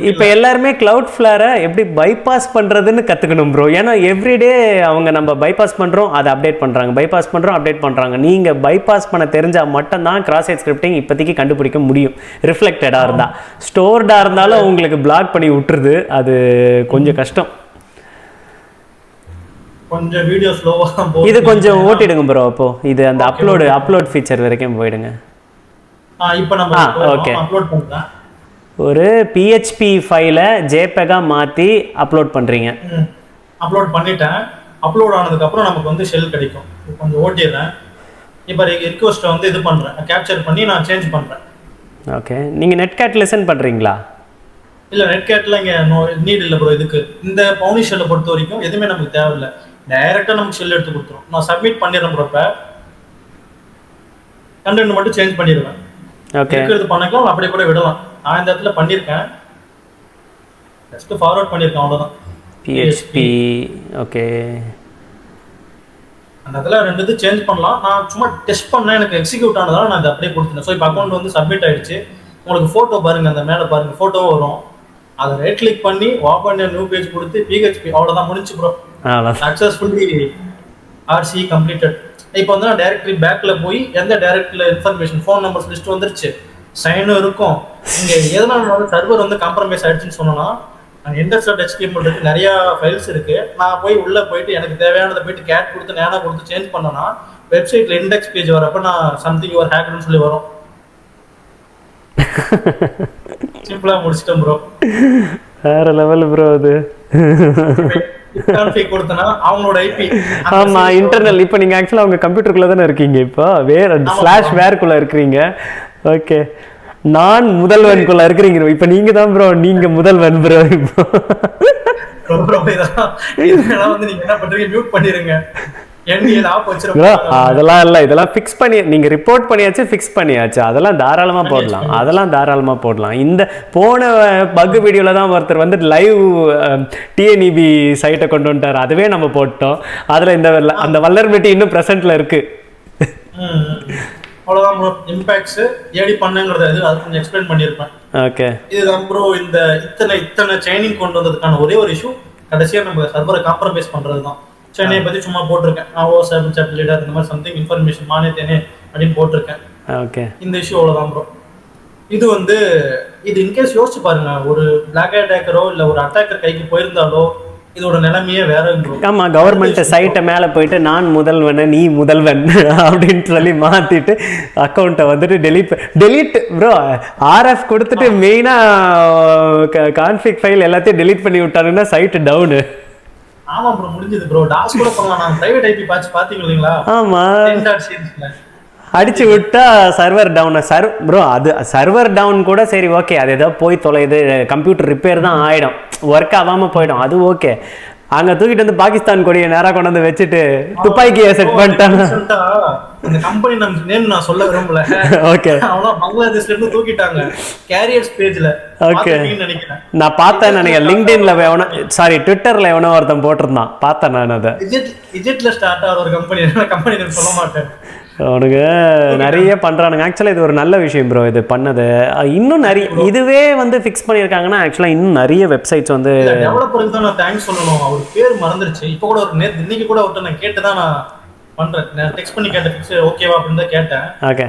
இப்போ எல்லாருமே Cloudflare எப்படி பைபாஸ் பண்ணுறதுன்னு கற்றுக்கணும் ப்ரோ. ஏன்னா எவ்ரிடே அவங்க நம்ம பைபாஸ் பண்ணுறோம், அதை அப்டேட் பண்ணுறாங்க, பைபாஸ் பண்ணுறோம், அப்டேட் பண்ணுறாங்க. நீங்கள் பைபாஸ் பண்ண தெரிஞ்சால் மட்டும்தான் கிராஸ் சைட் ஸ்கிரிப்டிங் இப்போதைக்கு கண்டுபிடிக்க முடியும். ரிஃப்ளெக்டடாக இருந்தால், ஸ்டோர்டாக இருந்தாலும் உங்களுக்கு பிளாக் பண்ணி விட்டுருது. அது கொஞ்சம் கஷ்டம். கொஞ்சம் வீடியோ ஸ்லோவா போகுது. இது கொஞ்சம் ஓட்டிடுங்க ப்ரோ. அப்போ இது அந்த அப்லோட் ஃபீச்சர் வரைக்கும் போயிடுங்க. இப்போ நம்ம ஓகே அப்லோட் பண்றேன். ஒரு PHP ஃபைலை JPEG-ஆ மாற்றி அப்லோட் பண்ணுறீங்க. அப்லோட் பண்ணிட்டேன். அப்லோட் ஆனதுக்கு அப்புறம் நமக்கு வந்து ஷெல் கிடைக்கும். கொஞ்சம் ஓட்டிடுறேன். இப்போ ரிக்வெஸ்ட்டை வந்து இது பண்ணுறேன், கேப்சர் பண்ணி நான் சேஞ்ச் பண்ணுறேன். ஓகே. நீங்கள் நெட்கேட் லிசன் பண்ணுறீங்களா? இல்லை, நெட்கேட்டில் இங்கே நீட் இல்லை ப்ரோ. இதுக்கு இந்த பவுனி ஷெல்லை பொறுத்த வரைக்கும் எதுவுமே நமக்கு தேவையில்லை. டைரெக்டாக நமக்கு ஷெல் எடுத்து கொடுத்துரும். நான் சப்மிட் பண்ணிடுறேன் ப்ரோ. இப்போ கண்டென்ட் மட்டும் சேஞ்ச் பண்ணிடுவேன். ஓகே. இருக்கிறது பண்ணிக்கலாம், அப்படியே கூட விடலாம். நான் இந்த இடத்துல பண்ணியிருக்கேன், ஜஸ்ட் ஃபார்வர்ட் பண்ணியிருக்கேன், அவ்வளோதான். PHP. ஓகே. அந்த இடத்துல ரெண்டு இது சேஞ்ச் பண்ணலாம். நான் சும்மா டெஸ்ட் பண்ணேன், எனக்கு எக்ஸிக்யூட் ஆனதால நான் இதை அப்படியே கொடுத்துட்டேன். ஸோ இப்போ அக்கௌண்ட் வந்து சப்மிட் ஆயிடுச்சு. உங்களுக்கு ஃபோட்டோ பாருங்கள், அந்த மேலே பாருங்கள், ஃபோட்டோவும் வரும். அதை ரைட் கிளிக் பண்ணி ஓப்பன் நியூ பேஜ் கொடுத்து PHP, அவ்வளோதான், முடிஞ்சு ப்ரோ. Successfully RC completed. இப்போ வந்து நான் டைரக்ட்லி பேக்கில் போய் எந்த டைரக்ட்ல இன்ஃபர்மேஷன் ஃபோன் நம்பர்ஸ் லிஸ்ட் வந்துருச்சு, சைனும் இருக்கும். இங்கே எதனால சர்வர் வந்து காம்ப்ரமைஸ் ஆயிடுச்சுன்னு சொன்னோன்னா, index.html இருக்கு, நிறைய ஃபைல்ஸ் இருக்கு. நான் போய் உள்ள போயிட்டு எனக்கு தேவையானதை போயிட்டு கேட் கொடுத்து நேனா கொடுத்து சேஞ்ச் பண்ணனா வெப்சைட்ல இண்டெக்ஸ் பேஜ் வரப்ப நான் சம்திங் யுவர் ஹேக்னு சொல்லி வரும். சிம்பிளா முடிச்சிட்டேன் ப்ரோ. வேற லெவல் ப்ரோ அது. கான்ஃபிக் கொடுத்தனா அவங்களோட ஐபி. ஆமா, இன்டர்னல். இப்போ நீங்க ஆக்சுவலா உங்க கம்ப்யூட்டருக்குள்ள தானே இருக்கீங்க. இப்போ வேற ஸ்லாஷ் வேர்க்குள்ள இருக்கீங்க. ஓகே. நான் முதல்வனுக்குள்ள இருக்கிறீங்க. இப்போ நீங்க தான் ப்ரோ, நீங்க முதல்வன் ப்ரோ. இப்போ வந்து நீங்க என்ன பண்றீங்க, மியூட் பண்ணிருங்க. அதெல்லாம் இல்ல, இதெல்லாம் ஃபிக்ஸ் பண்ணி நீங்க ரிப்போர்ட் பண்ணியாச்சு, ஃபிக்ஸ் பண்ணியாச்சு. அதெல்லாம் தாராளமா போடலாம், அதெல்லாம் தாராளமா போடலாம். இந்த போன பக் வீடியோல தான் ஒருத்தர் வந்து லைவ் TNEB சைட்டை கொண்டு வந்துட்டார், அதுவே நம்ம போட்டோம். அதுல இந்த அந்த வல்லர்மெட்டி இன்னும் பிரசன்ட்ல இருக்கு. அவ்வளவுதான் ப்ரோ. இம்பாக்ட்ஸ் ஏடி பண்ணுங்கிறது அது கொஞ்சம் எக்ஸ்பிளைன் பண்ணியிருப்பேன். ஓகே. இதுதான் ப்ரோ. இந்த இத்தனை ட்ரைனிங் கொண்டு வந்ததுக்கான ஒரே ஒரு இஷ்யூ கடைசியா நம்ம சர்வரை காம்ப்ரமைஸ் பண்றது தான். சென்னையை பற்றி சும்மா போட்டிருக்கேன். சாப்பிட் லீடர் இந்த மாதிரி சம்திங் இன்ஃபர்மேஷன் மானே தேனே அப்படின்னு போட்டிருக்கேன். ஓகே. இந்த இஷ்யூ அவ்வளோதான் ப்ரோ. இது வந்து இது இன்கேஸ் யோசிச்சு பாருங்க, ஒரு பிளாக் அட்டாக்கரோ இல்லை ஒரு அட்டாக்கர் கைக்கு போயிருந்தாலோ இதோட நிலைமையே வேற ப்ரோ. ஆமா, கவர்மெண்ட் சைட்டை மேலே போயிட்டு நான் முதல்வன் நீ முதல்வன் அப்படின்னு சொல்லி மாத்திட்டு அக்கௌண்ட்டை வந்துட்டு டெலீட் ப்ரோ ஆர்எஃப் கொடுத்துட்டு மெயினாக கான்ஃபிக் ஃபைல் எல்லாத்தையும் டெலீட் பண்ணி விட்டானுன்னா சைட்டு டவுனு. ஆமா ப்ரோ, முடிஞ்சது ப்ரோ. டாஸ் கூட பண்ணலாம். நான் பிரைவேட் ஐபி பாத்தீங்க இல்லைங்களா? ஆமா, 10.6 அடிச்சு விட்டா சர்வர் டவுன். ப்ரோ அது சர்வர் டவுன் கூட சரி, ஓகே, அது ஏதோ போய் தொலைது, கம்ப்யூட்டர் ரிப்பேர் தான் ஆகிடும், ஒர்க் ஆகாமல் போயிடும், அது ஓகே. அங்கே தூக்கிட்டு வந்து பாகிஸ்தான் கொடியை நேராக கொண்டு வந்து வச்சுட்டு துப்பாக்கியை செட் பண்ணிட்டாங்க. இந்த கம்பெனி நேம் நான் சொல்ல விரும்பல. ஓகே, அவனா பங்களாதேஷ்ல இருந்து தூக்கிட்டாங்க கேரியர்ஸ் பேஜ்ல. ஓகே, நான் பார்த்தேன் நினைக்கிறேன் லிங்க்டின்ல எவனோ, சாரி ட்விட்டர்ல எவனோ ஒருத்தன் போட்டிருந்தான், பார்த்தேன் நான். அதை இஜெட்ல ஸ்டார்ட் ஆகிற ஒரு கம்பெனி நேம் சொல்ல மாட்டேன். அவனுங்க நிறைய பண்றானுங்க. ஆக்சுவலாக இது ஒரு நல்ல விஷயம் ப்ரோ, இது பண்ணது. இன்னும் நிறைய இதுவே வந்து ஃபிக்ஸ் பண்ணியிருக்காங்கன்னா ஆக்சுவலாக இன்னும் நிறைய வெப்சைட்ஸ் வந்து டெவலப்பருக்கு தான் நான் தேங்க்ஸ் சொல்லணும். அவர் பேர் மறந்துருச்சு. இப்போ கூட ஒரு இன்னைக்கு கூட அவர்கிட்ட நான் கேட்டு தான் நான் பண்றேன். நான் டெக்ஸ்ட் பண்ணி கேட்டேன், ஃபிக்ஸ் ஓகேவா அப்படின்னு தான் கேட்டேன். Okay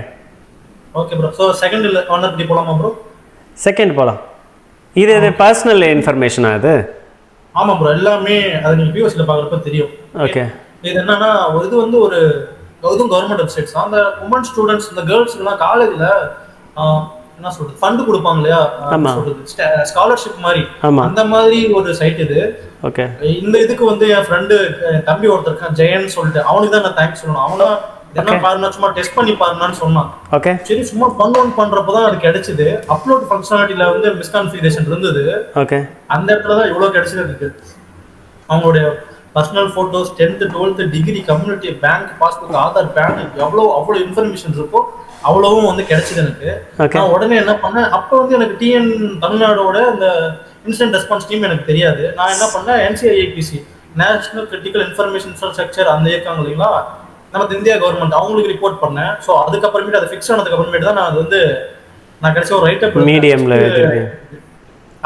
okay bro. So second owner பற்றி போகலாமா ப்ரோ? செகண்ட் போகலாம். இது பர்சனல் இன்ஃபர்மேஷனா அது? ஆமா ப்ரோ, எல்லாமே அது நீங்கள் பிஓசியில் பார்க்குறப்ப தெரியும். ஓகே, இது என்னன்னா இது வந்து ஒரு இதுவும் கவர்மெண்ட் வெப்சைட்ஸ். அந்த உமன் ஸ்டூடெண்ட்ஸ், இந்த கேர்ள்ஸ்க்குலாம் காலேஜில் என்ன சொல்றது ஃபண்டு கொடுப்பாங்க இல்லையா, ஸ்காலர்ஷிப் மாதிரி, அந்த மாதிரி ஒரு சைட் இது. ஓகே, இந்த இதுக்கு வந்து என் ஃப்ரெண்டு தம்பி ஒருத்தர் இருக்கான் ஜெயன் சொல்லிட்டு, அவனுக்கு தான் நான் தேங்க்ஸ் சொல்லணும். அவனா என்ன பாருன்னா சும்மா டெஸ்ட் பண்ணி பாருனான்னு சொன்னான். ஓகே, சரி சும்மா பண்றப்பதான் அது கிடைச்சது. அப்லோட் ஃபங்க்ஷனாலிட்டியில வந்து மிஸ்கான்ஃபிகரேஷன் இருந்தது. ஓகே, அந்த இடத்துல தான் இவ்வளவு கிடைச்சது இருக்கு. அவங்களுடைய personal photos, 10th 12th degree, community, bank passbook, Aadhaar, PAN, அவ்வளோ இன்ஃபர்மேஷன் இருக்கோ அவ்வளவும் வந்து கிடைச்சது எனக்கு. நான் உடனே என்ன பண்ணேன், அப்போ வந்து எனக்கு டிஎன் தமிழ்நாடோட இந்த இன்சிடென்ட் ரெஸ்பான்ஸ் டீம் எனக்கு தெரியாது. நான் என்ன பண்ணேன், NCIAPC national critical information infrastructure அந்த இயக்காங்க இல்லைங்களா, நமக்கு இந்தியா கவர்மெண்ட், அவங்களுக்கு ரிப்போர்ட் பண்ணேன். ஸோ அதுக்கப்புறமேட்டு அதை ஃபிக்ஸ் ஆனதுக்கு அப்புறமேட்டு தான் நான் அது வந்து நான் கிடைச்ச ஒரு ரைட்டப் மீடியம்ல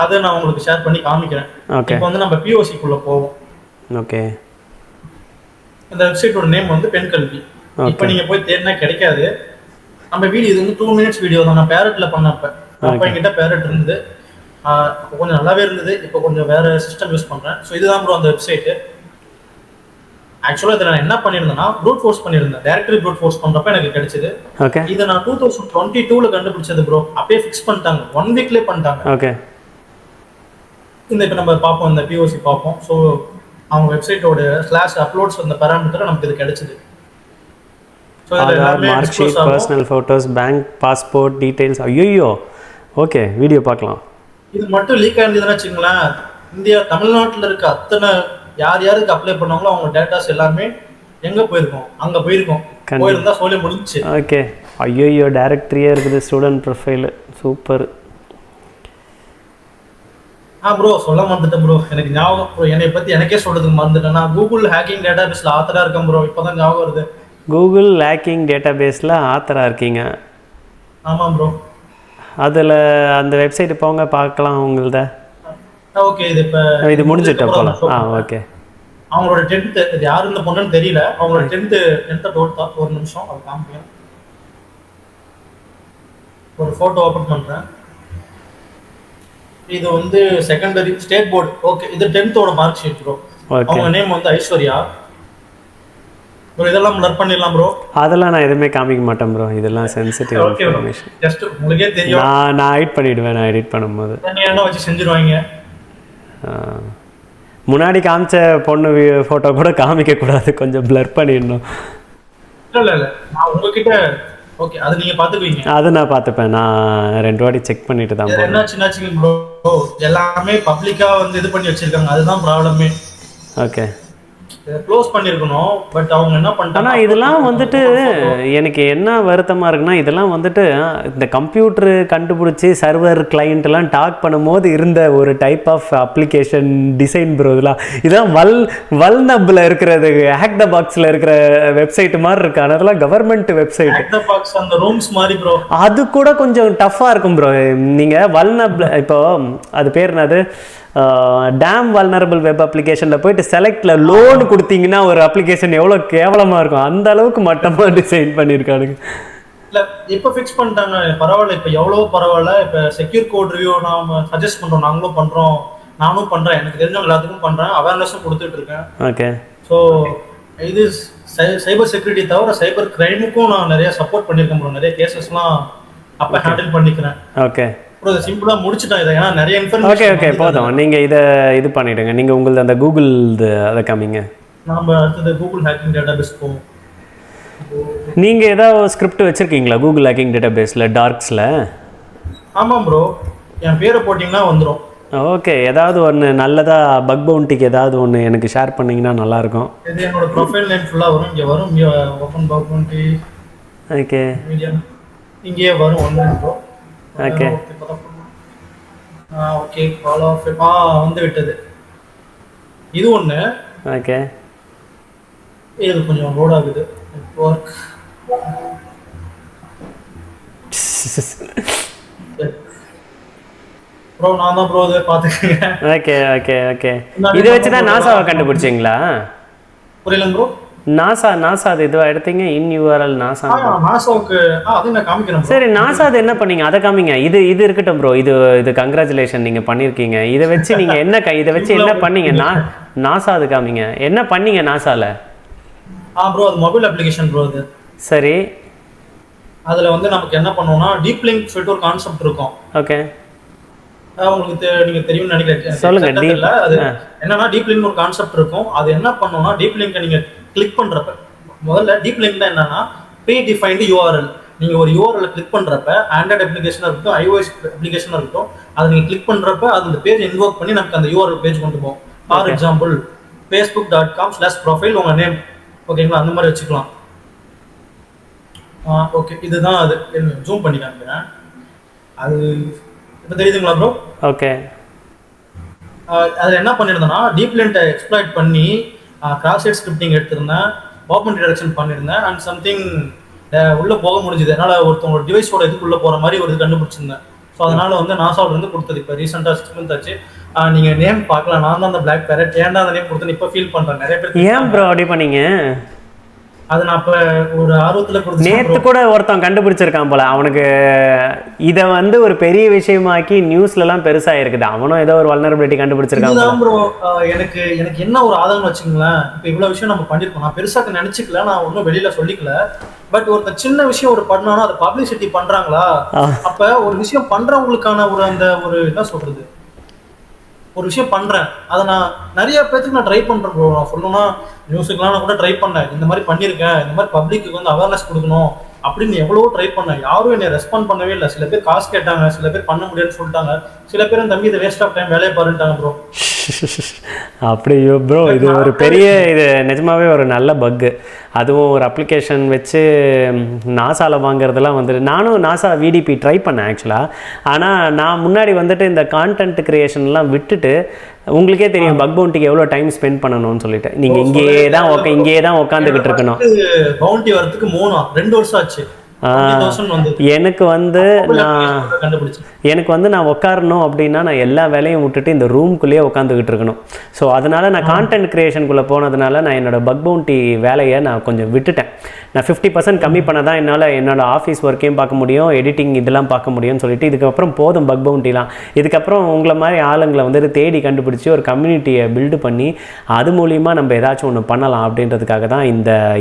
அதை நான் உங்களுக்கு ஷேர் பண்ணி காமிக்கிறேன். இப்போ வந்து நம்ம பிஓசிக்குள்ள போவோம். ஓகே, இந்த வெப்சைட்டோட நேம் வந்து பெண் கல்வி. இப்போ நீங்க போய் தேடினா கிடைக்காது. நம்ம வீடியோ இது வந்து 2 minutes வீடியோ தான். நான் பேரட்ல பண்ணப்ப அப்போ என்கிட்ட பேரட் இருந்தது, கொஞ்சம் நல்லாவே இருந்தது. இப்போ கொஞ்சம் வேற சிஸ்டம் யூஸ் பண்றேன். ஸோ இதுதான் ப்ரோ அந்த வெப்சைட்டு. ஆக்சுவலாக இதில் நான் என்ன பண்ணியிருந்தேன்னா ப்ரூட் ஃபோர்ஸ் பண்ணியிருந்தேன். டைரக்டரி ப்ரூட் ஃபோர்ஸ் பண்றப்ப எனக்கு கிடைச்சது. இதை நான் 2022ல கண்டுபிடிச்சது ப்ரோ. அப்பயே ஃபிக்ஸ் பண்ணிட்டாங்க, 1 வீக்லேயே பண்ணிட்டாங்க. ஓகே, இந்த இப்போ நம்ம பார்ப்போம், இந்த பிஓசி பார்ப்போம். ஸோ அவங்க வெப்சைட்டோட /uploads அந்த பாராமீட்டர் நமக்கு இது கிடைச்சது. So Aadhaar, mark sheet, personal photos, bank passport details. ஐயோ, ஓகே, வீடியோ பார்க்கலாம். இது மட்டும் லீக் ஆயிருந்ததுன்னு வச்சுங்களேன், இந்தியா தமிழ்நாட்டில் இருக்க அத்தனை யாருக்கு அப்ளை பண்ணாங்களோ அவங்க டேட்டாஸ் எல்லாமே எங்க போயிருக்கோம், அங்க போயிருக்கோம். போயிருந்தா சொல்லி முடிஞ்சுச்சு. ஓகே, ஐயோ, டைரக்டரியே இருக்குது, ஸ்டூடெண்ட் ப்ரொஃபைல், சூப்பர். ப்ரோ சொல்ல மறந்துட்டேன் ப்ரோ, எனக்கு ஞாபகம் ப்ரோ, என்னை பத்தி எனக்கே சொல்றதுக்கு மறந்துட்டேன். நான் கூகுள் ஹேக்கிங் டேட்டாபேஸ்ல ஆத்தரா இருக்கேன் ப்ரோ. இப்போதான் ஞாபகம் வருது. கூகுள் ஹேக்கிங் டேட்டாபேஸ்ல ஆத்தரா இருக்கீங்க? ஆமா ப்ரோ. அதுல அந்த வெப்சைட் போங்க பார்க்கலாம் உங்களத. ஓகே, இது முடிஞ்சிட்ட போலாம். ஓகே, அவங்களோட 10th இது யாரு இந்த பொண்ணுன்னு தெரியல. அவங்களோட 10th 12th ஒரு நிமிஷம் அது காமிப்பேன். ஒரு போட்டோ ஓபன் பண்றேன். இது வந்து செகண்டரி ஸ்டேட் போர்டு. ஓகே, இது 10th மார்க் ஷீட் ப்ரோ. அவங்க நேம் வந்து ஐஸ்வர்யா ப்ரோ. இதெல்லாம் பிளர் பண்ணிடலாம் ப்ரோ. அதெல்லாம் நான் எதுவுமே காமிக்க மாட்டேன் ப்ரோ, இதெல்லாம் சென்சிட்டிவ் இன்ஃபர்மேஷன். ஜஸ்ட் உங்களுக்கே தெரியும். நான் எடிட் பண்ணிடுவேன். நான் எடிட் பண்ணும்போது என்ன வச்சு செஞ்சிருவாங்க. முன்னாடி காமிச்ச பொண்ணு ஃபோட்டோ கூட காமிக்க கூடாது, கொஞ்சம் பிளர் பண்ணிடணும். இல்லை நான் உங்ககிட்ட ஓகே, அது நீங்க பாத்துக்குவீங்க. அது நான் பாத்துப்பேன். நான் 2 வாட்டி செக் பண்ணிட்டு தான் போறேன். என்னாச்சு ப்ரோ, எல்லாமே பப்ளிக்கா வந்து இது பண்ணி வச்சிருக்காங்க, அதுதான் ப்ராப்ளமே. ஓகே, க்ளோஸ் பண்ணிருக்கணும். பட் அவங்க என்ன பண்ணிட்டாங்க, ஆனா இதெல்லாம் வந்துட்டு எனக்கு என்ன வருத்தமா இருக்குன்னா, இதெல்லாம் வந்துட்டு இந்த கம்ப்யூட்டர் கண்டுபிடிச்சி சர்வர் கிளையண்ட் எல்லாம் டாக் பண்ணும்போது இருந்த ஒரு type of application design bro. இதெல்லாம் வல்னபிள் இருக்கிறது, ஹேக் த பாக்ஸ்ல இருக்கிற வெப்சைட் மாதிரி இருக்கு. அதெல்லாம் government website. Hack the box அந்த ரூம்ஸ் மாதிரி ப்ரோ. அது கூட கொஞ்சம் டஃப்பா இருக்கும் ப்ரோ. நீங்க வல்னபிள், இப்போ அது பேர் என்னது, டேம் வல்னரபிள் வெப் அப்ளிகேஷனில் போயிட்டு செலக்ட்ல லோன் கொடுத்தீங்கன்னா ஒரு அப்ளிகேஷன் எவ்வளோ கேவலமாக இருக்கும், அந்த அளவுக்கு மட்டமாக டிசைன் பண்ணியிருக்கானுங்க. இல்லை இப்போ ஃபிக்ஸ் பண்ணிட்டாங்க, பரவாயில்ல. இப்போ எவ்வளோ பரவாயில்ல. இப்போ செக்யூர் கோட் ரிவ்யூ நாம் சஜஸ்ட் பண்ணுறோம், நாங்களும் பண்ணுறோம். நானும் பண்றேன், எனக்கு தெரிஞ்சவங்க எல்லாத்துக்கும் பண்றேன், அவேர்னஸும் கொடுத்துட்டு இருக்கேன். ஓகே. ஸோ இது சைபர் செக்யூரிட்டி தவிர சைபர் கிரைமுக்கும் நான் நிறைய சப்போர்ட் பண்ணியிருக்கேன் ப்ரோ. நிறைய கேசஸ்லாம் அப்போ ஹேண்டில் பண்ணிக்கிறேன். ஓகே ப்ரோ இதை சிம்பிளாக முடிச்சுட்டேன் இதை, ஏன்னா நிறைய ஓகே இன்ஃபர்மேஷன். ஓகே போதும், நீங்கள் இதை இது பண்ணிவிடுங்க. நீங்கள் உங்களது அந்த கூகுள் அதை காமிங்க. நம்ம அடுத்தது கூகுள் ஹேக்கிங் டேட்டாபேஸ் போவோம். நீங்கள் ஏதாவது ஸ்கிரிப்ட் வச்சுருக்கீங்களா கூகுள் ஹேக்கிங் டேட்டாபேஸில் டார்க்ஸில்? ஆமாம் ப்ரோ, என் பேரை போட்டிங்கன்னா வந்துடும். ஓகே, ஏதாவது ஒன்று நல்லதாக பக் பவுண்டிக்கு ஏதாவது ஒன்று எனக்கு ஷேர் பண்ணிங்கன்னா நல்லாயிருக்கும். இது என்னோட ப்ரொஃபைல் நேம் ஃபுல்லாக வரும், இங்கே வரும், இங்கே ஓப்பன் பக் பவுண்டி. ஓகே, இங்கேயே வரும் ஒன்று ப்ரோ. ஓகே ஓகே ஃபாலோ வந்து விட்டது. இது ஒன்று. ஓகே, இது கொஞ்சம் லோட் ஆகுது. நெட்வொர்க் ப்ரோ நான் தான் ப்ரோ இதை பார்த்துக்கங்க. Okay okay okay. இதை வச்சு தான் நாசாவை கண்டுபிடிச்சிங்களா? புரியல ப்ரோ. நாசா அது இதுவாக எடுத்தீங்க, இன் யூஆர்எல் நாசா. நாசாவுக்கு அது நான் காமிக்கிறேன். சரி, நாசா அது என்ன பண்ணீங்க அதை காமிங்க. இது இருக்கட்டும் ப்ரோ, இது கங்க்ராச்சுலேஷன், நீங்கள் பண்ணியிருக்கீங்க. இதை வச்சு நீங்கள் இதை வச்சு என்ன பண்ணீங்க? நாசா அது காமிங்க, என்ன பண்ணீங்க நாசாவில்? ப்ரோ அது மொபைல் அப்ளிகேஷன் ப்ரோ அது. சரி, அதில் வந்து நமக்கு என்ன பண்ணுவோம்னா டீப் லிங்க் சொல்லிட்டு ஒரு கான்செப்ட் இருக்கும். ஓகே, உங்களுக்கு நீங்கள் தெரியும்னு நினைக்கிறேன். சொல்லுங்க. அது என்னன்னா டீப் லிங்க் ஒரு கான்செப்ட் இருக்கும். அது என்ன பண்ணோம்னா டீப் லிங்கை நீங்கள் கிளிக் பண்ணுறப்ப, முதல்ல டீப் லிங்க் தான் என்னன்னா ப்ரீ டிஃபைன்டு யூஆர்எல். நீங்கள் ஒரு யூஆர்எல் கிளிக் பண்ணுறப்ப ஆண்ட்ராய்டு அப்ளிகேஷனாக இருக்கட்டும், iOS அப்ளிகேஷனாக இருக்கட்டும், அதை நீங்கள் கிளிக் பண்ணுறப்ப அது அந்த பேஜ் இன்வோக் பண்ணி நமக்கு அந்த யூஆர்எல் பேஜ் கொண்டு போகும். ஃபார் எக்ஸாம்பிள் facebook.com/profile உங்கள் நேம், ஓகேங்களா, அந்த மாதிரி வச்சுக்கலாம். ஓகே, இதுதான் அது. ஜூம் பண்ணி காமிக்கிறேன். அது இப்போ தெரியுதுங்களா ப்ரோ? ஓகே. அதில் என்ன பண்ணியிருந்தேன்னா டீப் லிங்கை எக்ஸ்ப்ளாய்ட் பண்ணி கிராஸ் சைட் ஸ்கிரிப்டிங் எடுத்திருந்தேன், ஓப்பன் டிடக்ஷன் பண்ணியிருந்தேன், அண்ட் சம்திங் உள்ளே போக முடிஞ்சுது. அதனால் ஒருத்தவங்களோட டிவைஸோட இதுக்குள்ளே போகிற மாதிரி ஒரு இது கண்டுபிடிச்சிருந்தேன். ஸோ அதனால் வந்து நாசாவிலேருந்து கொடுத்தது. இப்போ ரீசெண்டாக 6 months ஆச்சு. நீங்கள் நேம் பார்க்கலாம், நான் தான் அந்த பிளாக் பேரட். ஏன்டா அந்த நேம் கொடுத்தேன்னு இப்போ ஃபீல் பண்ணுறேன். நிறைய பேர் ஏன் ப்ரோ அப்படி பண்ணீங்க? அது நான் இப்போ ஒரு ஆர்வத்தில் கொடுத்து நேற்று கூட ஒருத்தன் கண்டுபிடிச்சிருக்கான் போல. அவனுக்கு இதை வந்து ஒரு பெரிய விஷயமாக்கி நியூஸ்லலாம் பெருசாக இருக்குது. அவனும் ஏதோ ஒரு வல்னரபிலிட்டி கண்டுபிடிச்சிருக்கான் ப்ரோ. எனக்கு என்ன ஒரு ஆதங்கம் வச்சுங்களேன், இப்போ இவ்வளோ விஷயம் நம்ம பண்ணியிருக்கோம். நான் பெருசாக நினச்சிக்கல, நான் ஒன்றும் வெளியில் சொல்லிக்கல. பட் ஒரு சின்ன விஷயம் ஒரு பண்ணோன்னா அதை பப்ளிசிட்டி பண்ணுறாங்களா? அப்போ ஒரு விஷயம் பண்ணுறவங்களுக்கான ஒரு என்ன சொல்கிறது, ஒரு விஷயம் பண்ணுறேன், அதை நான் நிறைய பேருக்கு நான் ட்ரை பண்ணுறேன் ப்ரோ. நான் சொல்லணும்னா நியூஸுக்கெலாம் நான் கூட ட்ரை பண்ணேன், இந்த மாதிரி பண்ணியிருக்கேன், இந்த மாதிரி பப்ளிக்கு வந்து அவேர்னஸ் கொடுக்கணும் அப்படின்னு எவ்வளவோ ட்ரை பண்ணேன். யாரும் என்னை ரெஸ்பாண்ட் பண்ணவே இல்லை. சில பேர் காசு கேட்டாங்க, சில பேர் பண்ண முடியாதுன்னு சொல்லிட்டாங்க, சில பேர் தம்பி இதை வேஸ்ட் ஆஃப் டைம் வேலையை பாருன்ட்டாங்க ப்ரோ. அப்படியோ ப்ரோ, இது ஒரு பெரிய, இது நிஜமாவே ஒரு நல்ல பக்கு. அதுவும் ஒரு அப்ளிகேஷன் வச்சு நாசாவில் வாங்குறதுலாம் வந்துட்டு, நானும் நாசா விடிபி ட்ரை பண்ணேன் ஆக்சுவலாக. ஆனால் நான் முன்னாடி வந்துட்டு இந்த கான்டென்ட் க்ரியேஷன்லாம் விட்டுட்டு, உங்களுக்கே தெரியும் பக் பவுண்டிக்கு எவ்வளோ டைம் ஸ்பெண்ட் பண்ணணும்னு சொல்லிட்டு, நீங்கள் இங்கேயே தான் உட்காந்துக்கிட்டு இருக்கணும். பவுண்டி வரதுக்கு 2 வருஷம் ஆச்சு. எனக்கு வந்து நான் உட்காரணும் அப்படின்னா நான் எல்லா வேலையும் விட்டுட்டு இந்த ரூம்குள்ளேயே உட்காந்துக்கிட்டு இருக்கணும். ஸோ அதனால் நான் கான்டென்ட் க்ரியேஷனுக்குள்ளே போனதுனால நான் என்னோடய பக் பவுண்டி வேலையை நான் கொஞ்சம் விட்டுட்டேன். நான் 50% கம்மி பண்ண தான் என்னால் என்னோடய ஆஃபீஸ் ஒர்க்கையும் பார்க்க முடியும், எடிட்டிங் இதெல்லாம் பார்க்க முடியும்னு சொல்லிட்டு இதுக்கப்புறம் போதும் பக் பவுண்டிலாம். இதுக்கப்புறம் உங்களை மாதிரி ஆளுங்களை வந்துட்டு தேடி கண்டுபிடிச்சி ஒரு கம்யூனிட்டியை பில்டு பண்ணி அது மூலிமா நம்ம ஏதாச்சும் ஒன்று பண்ணலாம் அப்படின்றதுக்காக தான்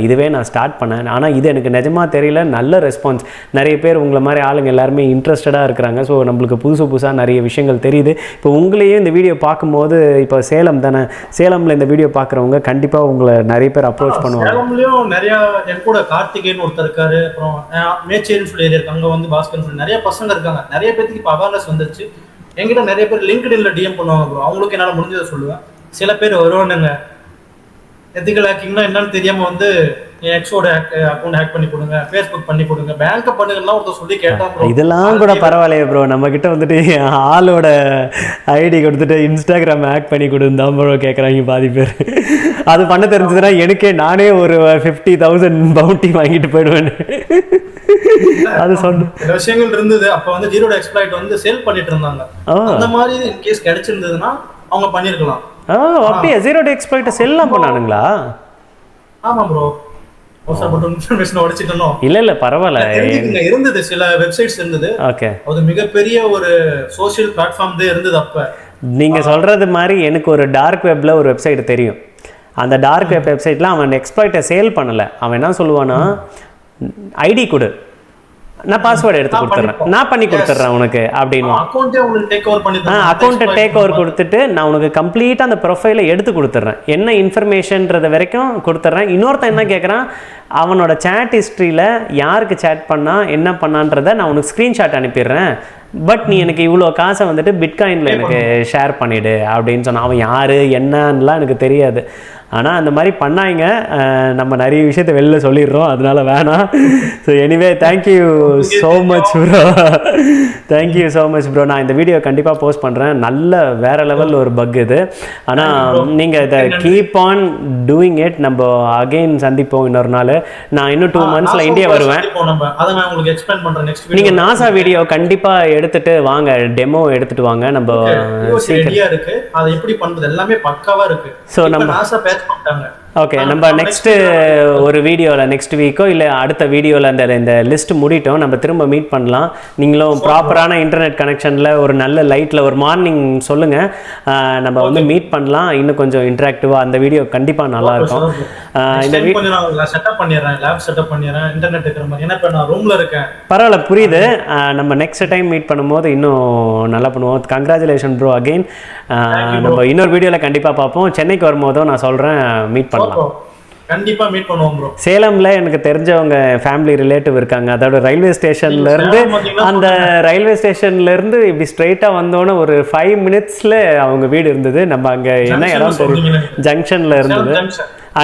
இதுவே நான் ஸ்டார்ட் பண்ணேன். ஆனால் இது எனக்கு நிஜமாக தெரியல, நல்ல ரெஸ்பான்ஸ். நிறைய பேர் உங்களை மாதிரி ஆளுங்க எல்லாருமே இன்ட்ரெஸ்டடாக இருக்கிறாங்க. ஸோ நம்மளுக்கு புதுசாக நிறைய விஷயங்கள் தெரியுது. இப்போ உங்களையும் இந்த வீடியோ பார்க்கும்போது, இப்போ சேலம் தானே, சேலமில் இந்த வீடியோ பார்க்குறவங்க கண்டிப்பாக உங்களை நிறைய பேர் அப்ரோச் பண்ணுவாங்க. சேலம்லேயும் நிறையா என் கூட கார்த்திகேயன் ஒருத்தர் இருக்காரு, அப்புறம் மேச்சேரின்னு சொல்லி ஏரியா இருக்கு, அங்கே வந்து பாஸ்கர்னு சொல்லி நிறைய பசங்க இருக்காங்க. நிறைய பேருக்கு இப்போ அவேர்னஸ் வந்துருச்சு. என்கிட்ட நிறைய பேர் லிங்க்டின்ல டிஎம் பண்ணுவாங்க ப்ரோ. அவங்களுக்கு என்னால் முடிஞ்சதை சொல்லுவேன். சில பேர் வருவானுங்க, எத்திக்கல் ஹேக்கிங்னா என்னன்னு தெரியாமல் வந்து என் எக்ஸோட அக்கௌண்ட் ஹேக் பண்ணி கொடுங்க, ஃபேஸ்புக் பண்ணி கொடுங்க, பேங்க்கை பண்ணுங்கலாம் ஒருத்தர் சொல்லி கேட்டாங்க. இதெல்லாம் கூட பரவாயில்லையே ப்ரோ, நம்மக்கிட்ட வந்துட்டு ஆளோட ஐடி கொடுத்துட்டு இன்ஸ்டாகிராம் ஹேக் பண்ணி கொடுந்தான் ப்ரோ கேட்குறாங்க பாதி பேர். அது பண்ண தெரிஞ்சதுன்னா நானே ஒரு 50,000 பவுண்டி வாங்கிட்டு போயிடுவேன். அது சொன்ன விஷயங்கள் இருந்தது. அப்போ வந்து ஜீரோட எக்ஸ்ப்ளாய்ட் வந்து சேல் பண்ணிட்டு இருந்தாங்க. அந்த மாதிரி இன்கேஸ் கிடைச்சிருந்ததுன்னா அவங்க பண்ணியிருக்கலாம். அப்படியே ஜீரோ டே எக்ஸ்ப்ளாய்ட் செல்லாம் பண்ணானுங்களா? ஆமாம் ப்ரோ. இல்ல பரவாயில்ல, இருந்தது சில வெப்சைட்ஸ் இருந்தது. அது மிகப்பெரிய ஒரு சோஷியல் பிளாட்ஃபார்ம் தான் இருந்தது. அப்ப நீங்கள் சொல்கிறது மாதிரி எனக்கு ஒரு டார்க் வெப்பில் ஒரு வெப்சைட் தெரியும். அந்த டார்க் வெப்சைட்டில் அவன் எக்ஸ்ப்ளாய்ட்டை சேல் பண்ணலை. அவன் என்ன சொல்லுவான்னா, ஐடி கொடு, நான் பாஸ்வேர்டு எடுத்து கொடுத்துட்றேன், நான் பண்ணி கொடுத்துட்றேன் உனக்கு அப்படின்னு. அக்கௌண்ட்டை டேக் ஓவர் கொடுத்துட்டு நான் உனக்கு கம்ப்ளீட்டாக அந்த ப்ரொஃபைலை எடுத்து கொடுத்துட்றேன், என்ன இன்ஃபர்மேஷன்றது வரைக்கும் கொடுத்துட்றேன். இன்னொருத்தன் என்ன கேட்குறான், அவனோட சேட் ஹிஸ்ட்ரியில் யாருக்கு சேட் பண்ணால் என்ன பண்ணான்றதை நான் உனக்கு ஸ்க்ரீன்ஷாட் அனுப்பிடுறேன், பட் நீ எனக்கு இவ்வளோ காசை வந்துட்டு பிட்காயினில் எனக்கு ஷேர் பண்ணிவிடு அப்படின்னு சொன்னான். அவன் யார் என்னன்னுலாம் எனக்கு தெரியாது. ஆனால் அந்த மாதிரி பண்ணாங்க. நம்ம நிறைய விஷயத்த வெளில சொல்லிடுறோம், அதனால வேணாம். So anyway thank you so much bro, thank you so much bro. நான் இந்த வீடியோ கண்டிப்பாக போஸ்ட் பண்ணுறேன். நல்ல வேறு லெவலில் ஒரு பக் இது. ஆனால் நீங்கள் இதை கீப் ஆன் டூயிங் இட். நம்ம அகெயின் சந்திப்போம் இன்னொரு நாள். நான் இன்னும் 2 monthsல இந்தியா வருவேன். நீங்கள் நாசா வீடியோ கண்டிப்பாக எடுத்துகிட்டு வாங்க, டெமோ எடுத்துகிட்டு வாங்க. நம்ம ஸோ நம்ம ஓகே, நம்ம நெக்ஸ்ட்டு ஒரு வீடியோவில் நெக்ஸ்ட் வீக்கோ இல்லை அடுத்த வீடியோவில் இந்த லிஸ்ட் முடிட்டோம், நம்ம திரும்ப மீட் பண்ணலாம். நீங்களும் ப்ராப்பரான இன்டர்நெட் கனெக்ஷனில் ஒரு நல்ல லைட்டில் ஒரு மார்னிங் சொல்லுங்கள், நம்ம வந்து மீட் பண்ணலாம். இன்னும் கொஞ்சம் இன்ட்ராக்டிவாக அந்த வீடியோ கண்டிப்பாக நல்லாயிருக்கும். இந்த பரவாயில்ல, புரியுது. நம்ம நெக்ஸ்ட் டைம் மீட் பண்ணும்போது இன்னும் நல்லா பண்ணுவோம். Congratulation bro again. நம்ம இன்னொரு வீடியோவில் கண்டிப்பாக பார்ப்போம். சென்னைக்கு வரும்போதும் நான் சொல்கிறேன், மீட் பண்ணலாம். கண்டிப்பா மீட் பண்ணுவோம் ப்ரோ. சேலம்ல எனக்கு தெரிஞ்சவங்க ஃபேமிலி ரிலேட்டிவ் இருக்காங்க. அதோட ரயில்வே ஸ்டேஷன்ல இருந்து அந்த ரயில்வே ஸ்டேஷன்ல இருந்து இப்படி ஸ்ட்ரைட்டா வந்தோன்னு ஒரு 5 minutesல அவங்க வீடு இருந்தது. நம்ம அங்க என்ன இடம் தெரியும், ஜங்ஷன்ல இருந்தது,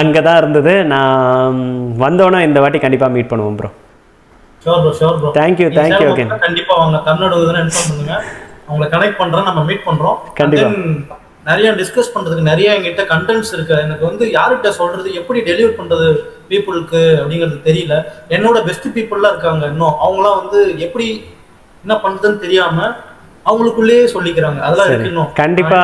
அங்கே தான் இருந்தது. நான் வந்தோன்னே இந்த வாட்டி கண்டிப்பா மீட் பண்ணுவோம் bro. Sure bro, sure bro. Thank you thank you. Okay, கண்டிப்பா வாங்க, தமிழ்நாடு வந்து இன்ஃபார்ம் பண்ணுங்க, அவங்களை கனெக்ட் பண்றோம், நம்ம மீட் பண்றோம். கண்டிப்பா நிறைய டிஸ்கஸ் பண்றதுக்கு நிறைய என்கிட்ட கண்டென்ட்ஸ் இருக்கு. எனக்கு வந்து யார்கிட்ட சொல்றது, எப்படி டெலிவர் பண்றது பீப்புளுக்கு அப்படிங்கிறது தெரியல. என்னோட பெஸ்ட் பீப்புள்லாம் இருக்காங்க, இன்னும் அவங்களாம் வந்து எப்படி என்ன பண்றதுன்னு தெரியாம அவங்களுக்குள்ளேயே சொல்லிக்கிறாங்க. அதெல்லாம் இருக்கு. இன்னும் கண்டிப்பா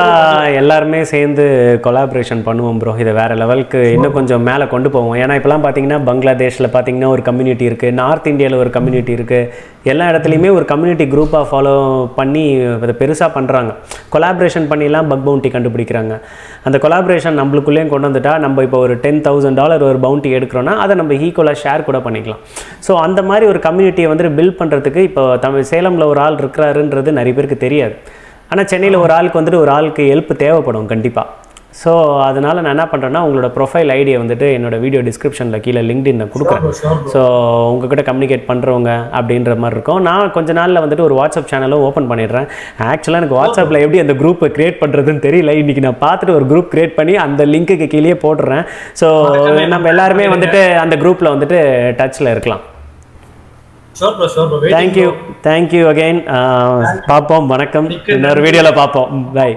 எல்லாருமே சேர்ந்து கொலாபரேஷன் பண்ணுவோம் ப்ரோ. இதை வேற லெவலுக்கு இன்னும் கொஞ்சம் மேலே கொண்டு போவோம். ஏன்னா இப்போலாம் பார்த்தீங்கன்னா பங்களாதேஷில் பார்த்தீங்கன்னா ஒரு கம்யூனிட்டி இருக்குது, நார்த் இந்தியாவில் ஒரு கம்யூனிட்டி இருக்குது, எல்லா இடத்துலையுமே ஒரு கம்யூனிட்டி குரூப்பாக ஃபாலோ பண்ணி அதை பெருசாக பண்ணுறாங்க. கொலாபரேஷன் பண்ணிலாம் பக் பவுண்டி கண்டுபிடிக்கிறாங்க. அந்த கொலாபரேஷன் நம்மளுக்குள்ளேயும் கொண்டு வந்துட்டா நம்ம இப்போ ஒரு $10,000 ஒரு பவுண்டி எடுக்கிறோன்னா அதை நம்ம ஈக்குவலாக ஷேர் கூட பண்ணிக்கலாம். ஸோ அந்த மாதிரி ஒரு கம்யூனிட்டியை வந்து பில்ட் பண்ணுறதுக்கு இப்போ சேலமில் ஒரு ஆள் இருக்கிறாருன்றது நிறைய பேருக்கு தெரியாது. ஆனால் சென்னையில் ஒரு ஆளுக்கு வந்துட்டு ஒரு ஆளுக்கு ஹெல்ப் தேவைப்படும் கண்டிப்பாக. ஸோ அதனால் நான் என்ன பண்ணுறேன்னா, உங்களோட ப்ரொஃபைல் ஐடியை வந்துட்டு என்னோடய வீடியோ டிஸ்கிரிப்ஷனில் கீழே லிங்க்டின் கொடுக்குறேன். ஸோ உங்ககிட்ட கம்யூனிகேட் பண்ணுறவங்க அப்படின்ற மாதிரி இருக்கும். நான் கொஞ்ச நாளில் வந்துட்டு ஒரு வாட்ஸ்அப் சேனலும் ஓப்பன் பண்ணிடுறேன். ஆக்சுவலாக எனக்கு வாட்ஸ்அப்பில் எப்படி அந்த குரூப்பை க்ரியேட் பண்ணுறதுன்னு தெரியல. இன்றைக்கி நான் பார்த்துட்டு ஒரு குரூப் க்ரியேட் பண்ணி அந்த லிங்க்குக்கு கீழே போட்டுறேன். ஸோ நம்ம எல்லாருமே வந்துட்டு அந்த குரூப்பில் வந்துட்டு டச்சில் இருக்கலாம். Thank you again. பார்ப்போம். வணக்கம். இன்னொரு வீடியோவில் பார்ப்போம். பை.